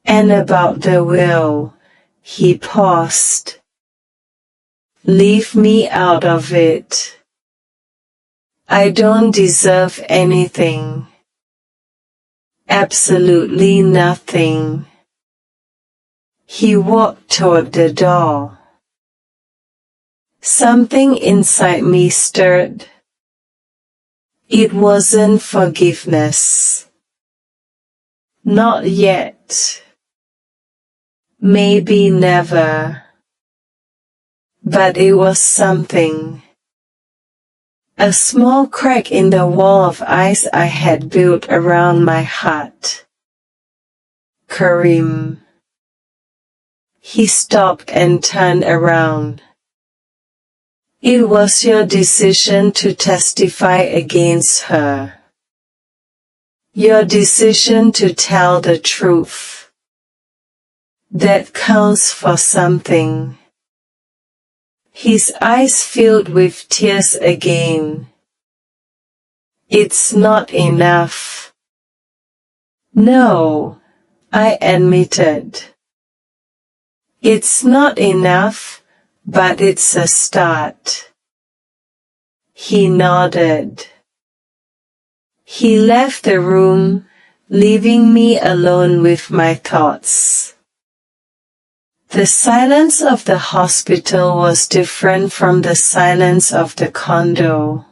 And about the will, he paused. Leave me out of it. I don't deserve anything. Absolutely nothing. He walked toward the door. Something inside me stirred. It wasn't forgiveness. Not yet. Maybe never. But it was something. A small crack in the wall of ice I had built around my heart. Karim. He stopped and turned around. It was your decision to testify against her. Your decision to tell the truth. That counts for something. His eyes filled with tears again. It's not enough. No, I admitted. It's not enough, but it's a start. He nodded. He left the room, leaving me alone with my thoughts. The silence of the hospital was different from the silence of the condo.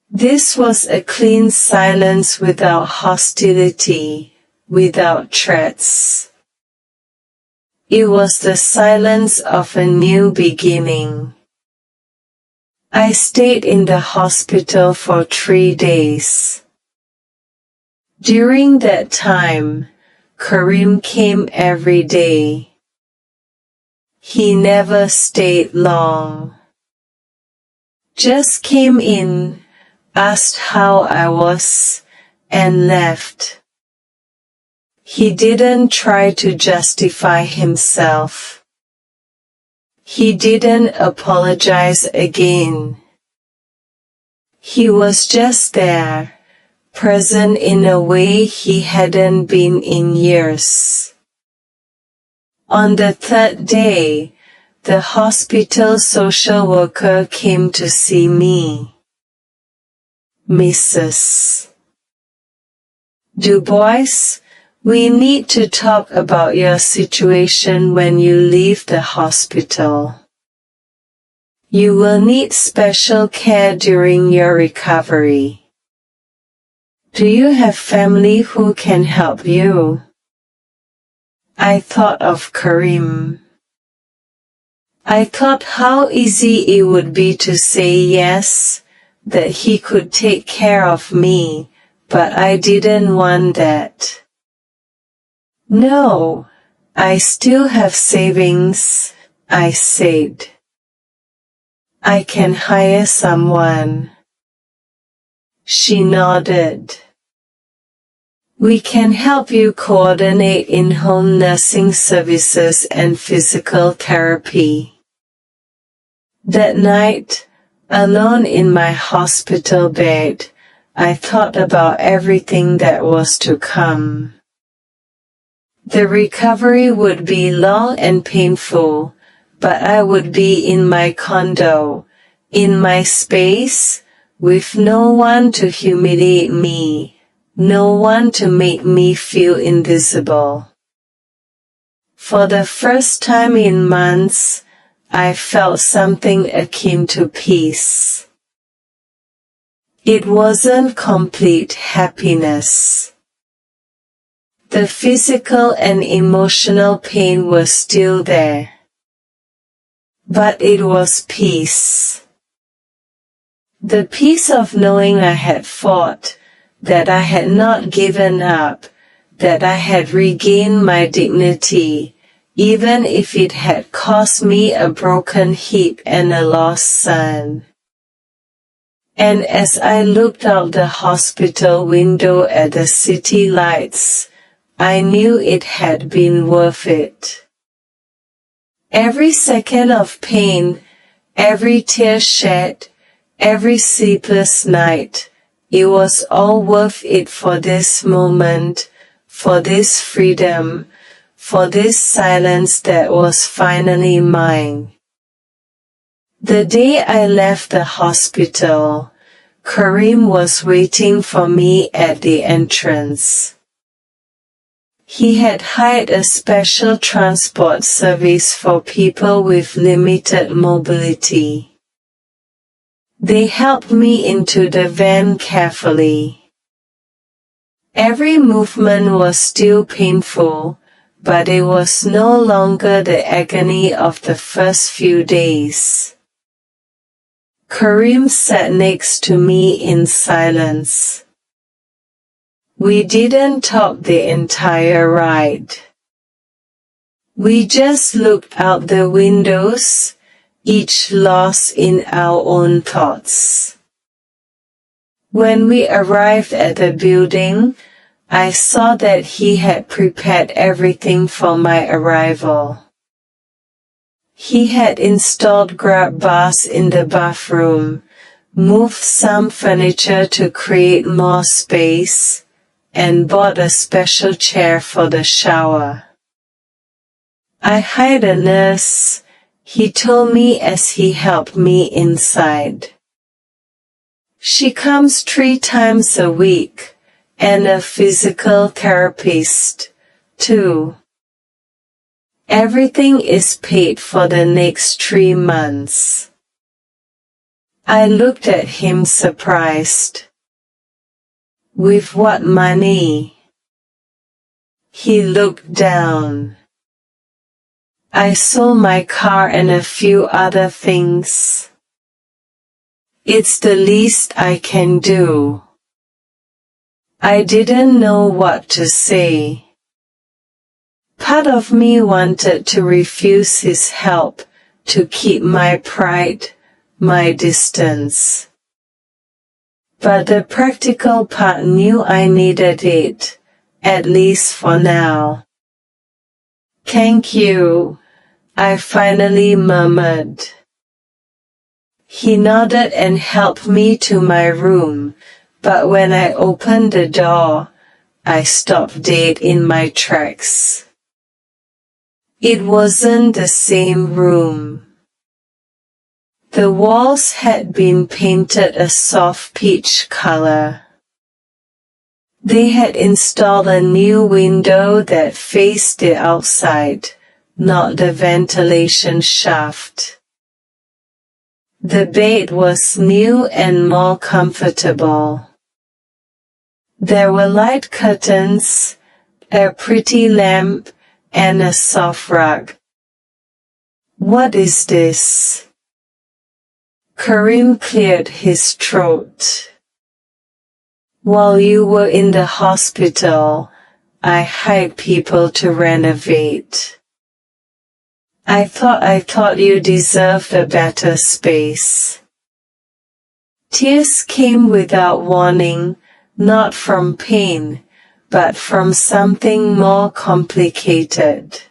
This was a clean silence without hostility, without threats. It was the silence of a new beginning. I stayed in the hospital for 3 days. During that time, Karim came every day. He never stayed long. Just came in, asked how I was, and left. He didn't try to justify himself. He didn't apologize again. He was just there, present in a way he hadn't been in years. On the 3rd day, the hospital social worker came to see me. Mrs. Dubois, we need to talk about your situation when you leave the hospital. You will need special care during your recovery. Do you have family who can help you? I thought of Karim. I thought how easy it would be to say yes, that he could take care of me, but I didn't want that. No, I still have savings, I said. I can hire someone. She nodded. We can help you coordinate in-home nursing services and physical therapy. That night, alone in my hospital bed, I thought about everything that was to come. The recovery would be long and painful, but I would be in my condo, in my space, with no one to humiliate me, no one to make me feel invisible. For the first time in months, I felt something akin to peace. It wasn't complete happiness. The physical and emotional pain was still there. But it was peace. The peace of knowing I had fought, that I had not given up, that I had regained my dignity, even if it had cost me a broken hip and a lost son. And as I looked out the hospital window at the city lights, I knew it had been worth it. Every second of pain, every tear shed, every sleepless night, it was all worth it for this moment, for this freedom, for this silence that was finally mine. The day I left the hospital, Karim was waiting for me at the entrance. He had hired a special transport service for people with limited mobility. They helped me into the van carefully. Every movement was still painful, but it was no longer the agony of the first few days. Karim sat next to me in silence. We didn't talk the entire ride. We just looked out the windows, each lost in our own thoughts. When we arrived at the building, I saw that he had prepared everything for my arrival. He had installed grab bars in the bathroom, moved some furniture to create more space, and bought a special chair for the shower. I hired a nurse, he told me as he helped me inside. She comes 3 times a week, and a physical therapist, too. Everything is paid for the next 3 months. I looked at him surprised. With what money? He looked down. I sold my car and a few other things. It's the least I can do. I didn't know what to say. Part of me wanted to refuse his help, to keep my pride, my distance. But the practical part knew I needed it, at least for now. Thank you, I finally murmured. He nodded and helped me to my room, but when I opened the door, I stopped dead in my tracks. It wasn't the same room. The walls had been painted a soft peach color. They had installed a new window that faced the outside, not the ventilation shaft. The bed was new and more comfortable. There were light curtains, a pretty lamp, and a soft rug. What is this? Karim cleared his throat. While you were in the hospital, I hired people to renovate. I thought you deserved a better space. Tears came without warning, not from pain, but from something more complicated.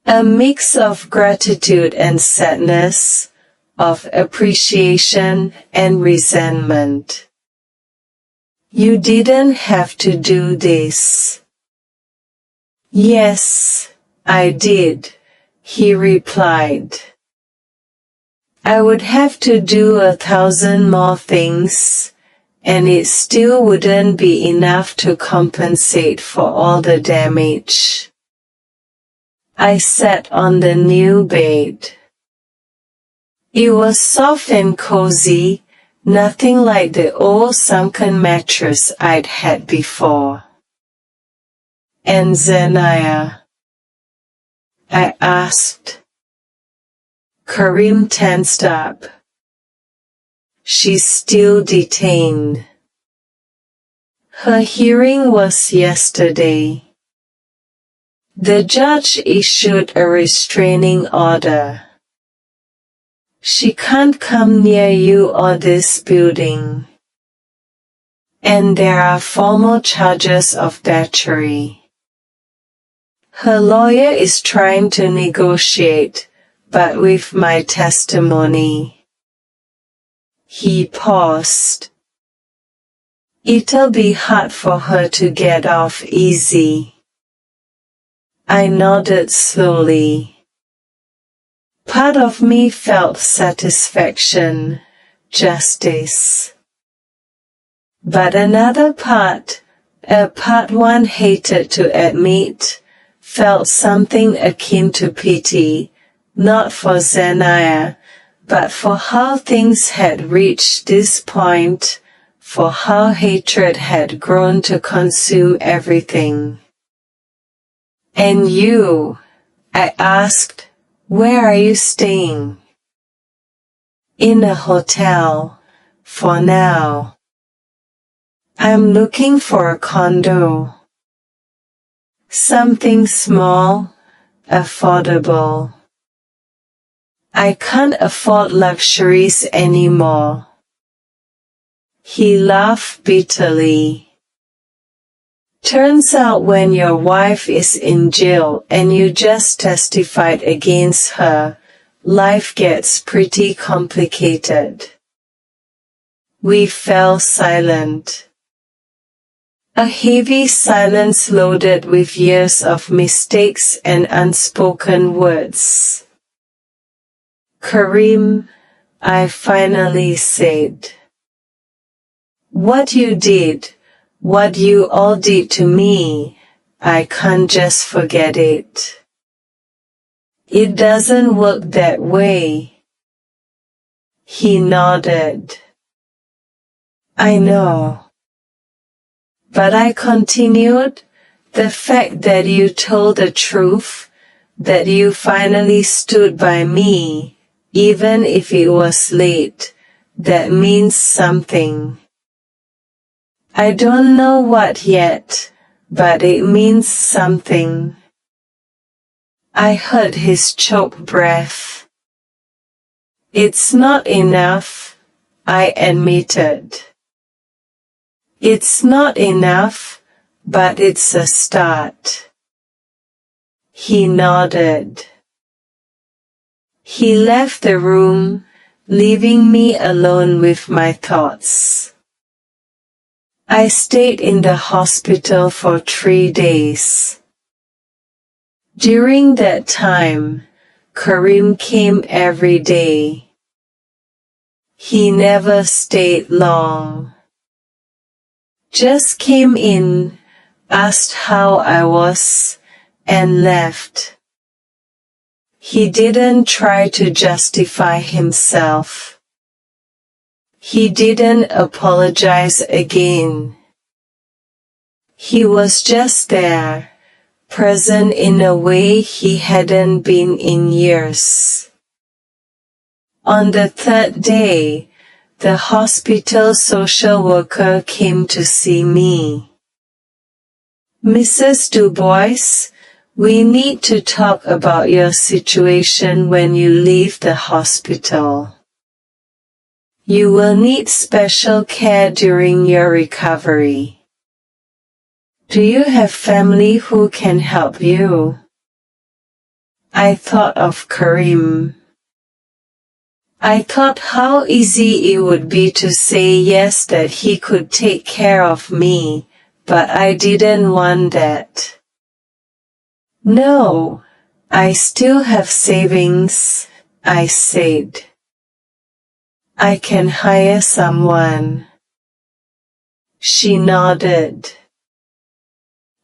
A mix of gratitude and sadness, of appreciation and resentment. You didn't have to do this. Yes, I did, he replied. I would have to do 1,000 more things, and it still wouldn't be enough to compensate for all the damage. I sat on the new bed. It was soft and cozy, nothing like the old sunken mattress I'd had before. And Zanaya? I asked. Karim tensed up. She's still detained. Her hearing was yesterday. The judge issued a restraining order. She can't come near you or this building. And there are formal charges of battery. Her lawyer is trying to negotiate, but with my testimony. He paused. It'll be hard for her to get off easy. I nodded slowly. Part of me felt satisfaction, justice. But another part, a part one hated to admit, felt something akin to pity, not for Zanaya, but for how things had reached this point, for how hatred had grown to consume everything. And you? I asked. Where are you staying? In a hotel, for now. I'm looking for a condo. Something small, affordable. I can't afford luxuries anymore. He laughed bitterly. Turns out when your wife is in jail and you just testified against her, life gets pretty complicated. We fell silent. A heavy silence loaded with years of mistakes and unspoken words. Karim, I finally said. What you did, what you all did to me, I can't just forget it. It doesn't work that way. He nodded. I know. But I continued, the fact that you told the truth, that you finally stood by me, even if it was late, that means something. I don't know what yet, but it means something. I heard his choked breath. It's not enough, I admitted. It's not enough, but it's a start. He nodded. He left the room, leaving me alone with my thoughts. I stayed in the hospital for 3 days. During that time, Karim came every day. He never stayed long. Just came in, asked how I was, and left. He didn't try to justify himself. He didn't apologize again. He was just there, present in a way he hadn't been in years. On the third day, the hospital social worker came to see me. "Mrs. Dubois, we need to talk about your situation when you leave the hospital. You will need special care during your recovery. Do you have family who can help you?" I thought of Karim. I thought how easy it would be to say yes, that he could take care of me, but I didn't want that. "No, I still have savings," I said. "I can hire someone." She nodded.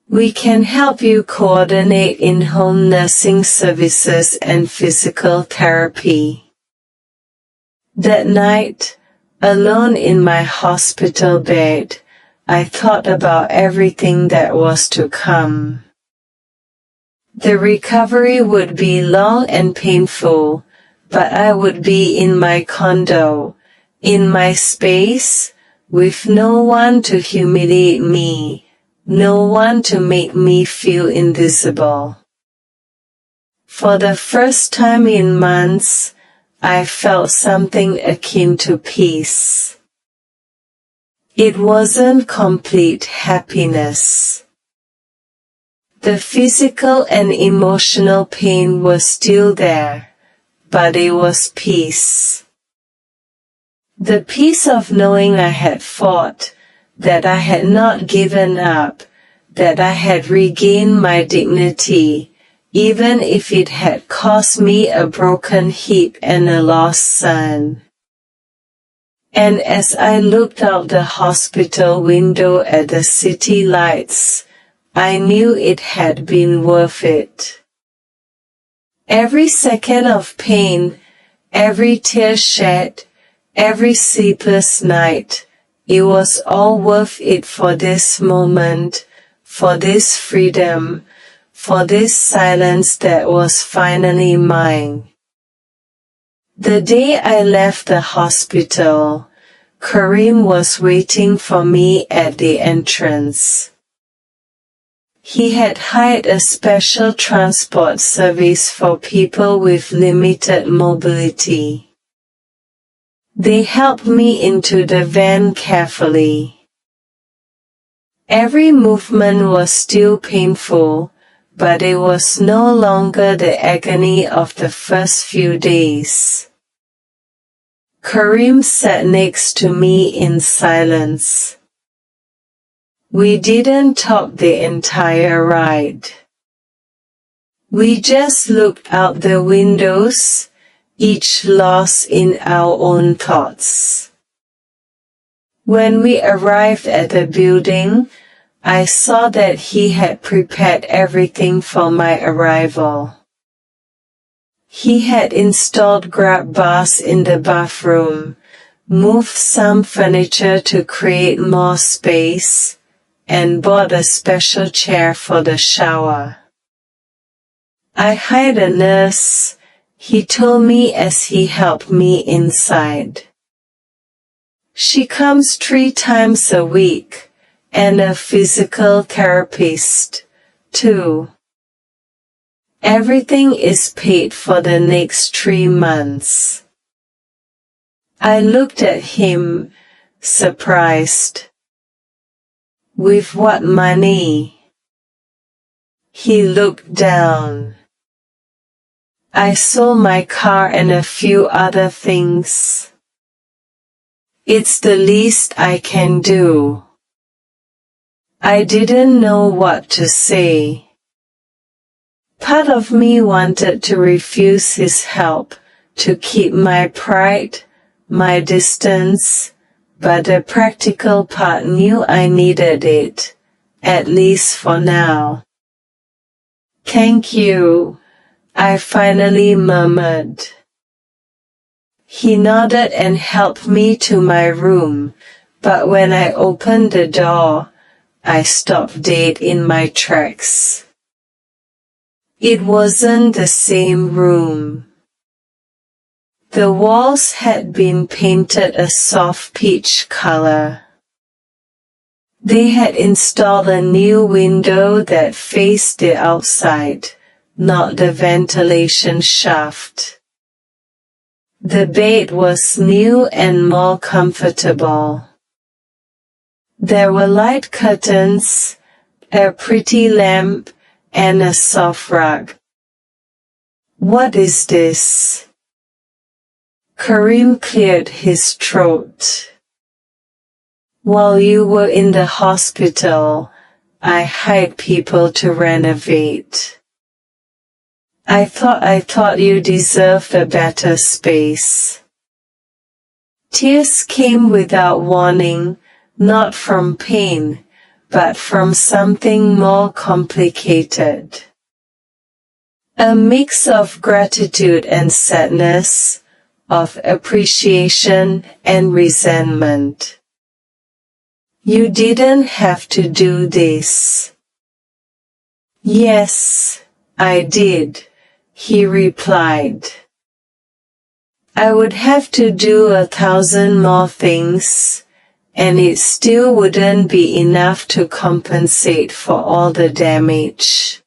"We can help you coordinate in-home nursing services and physical therapy." That night, alone in my hospital bed, I thought about everything that was to come. The recovery would be long and painful, but I would be in my condo, in my space, with no one to humiliate me, no one to make me feel invisible. For the first time in months, I felt something akin to peace. It wasn't complete happiness. The physical and emotional pain was still there, but it was peace. The peace of knowing I had fought, that I had not given up, that I had regained my dignity, even if it had cost me a broken hip and a lost son. And as I looked out the hospital window at the city lights, I knew it had been worth it. Every second of pain, every tear shed, every sleepless night, it was all worth it for this moment, for this freedom, for this silence that was finally mine. The day I left the hospital, Karim was waiting for me at the entrance. He had hired a special transport service for people with limited mobility. They helped me into the van carefully. Every movement was still painful, but it was no longer the agony of the first few days. Karim sat next to me in silence. We didn't talk the entire ride. We just looked out the windows, each lost in our own thoughts. When we arrived at the building, I saw that he had prepared everything for my arrival. He had installed grab bars in the bathroom, moved some furniture to create more space, and bought a special chair for the shower. "I hired a nurse," he told me as he helped me inside. "She comes 3 times a week, and a physical therapist, too. Everything is paid for the next 3 months." I looked at him, surprised. "With what money?" He looked down. "I sold my car and a few other things. It's the least I can do." I didn't know what to say. Part of me wanted to refuse his help, to keep my pride, my distance, but the practical part knew I needed it, at least for now. "Thank you," I finally murmured. He nodded and helped me to my room, but when I opened the door, I stopped dead in my tracks. It wasn't the same room. The walls had been painted a soft peach color. They had installed a new window that faced the outside, not the ventilation shaft. The bed was new and more comfortable. There were light curtains, a pretty lamp, and a soft rug. "What is this?" Karim cleared his throat. "While you were in the hospital, I hired people to renovate. I thought you deserved a better space." Tears came without warning, not from pain, but from something more complicated. A mix of gratitude and sadness, of appreciation and resentment. "You didn't have to do this." "Yes, I did," he replied. "I would have to do 1,000 more things, and it still wouldn't be enough to compensate for all the damage."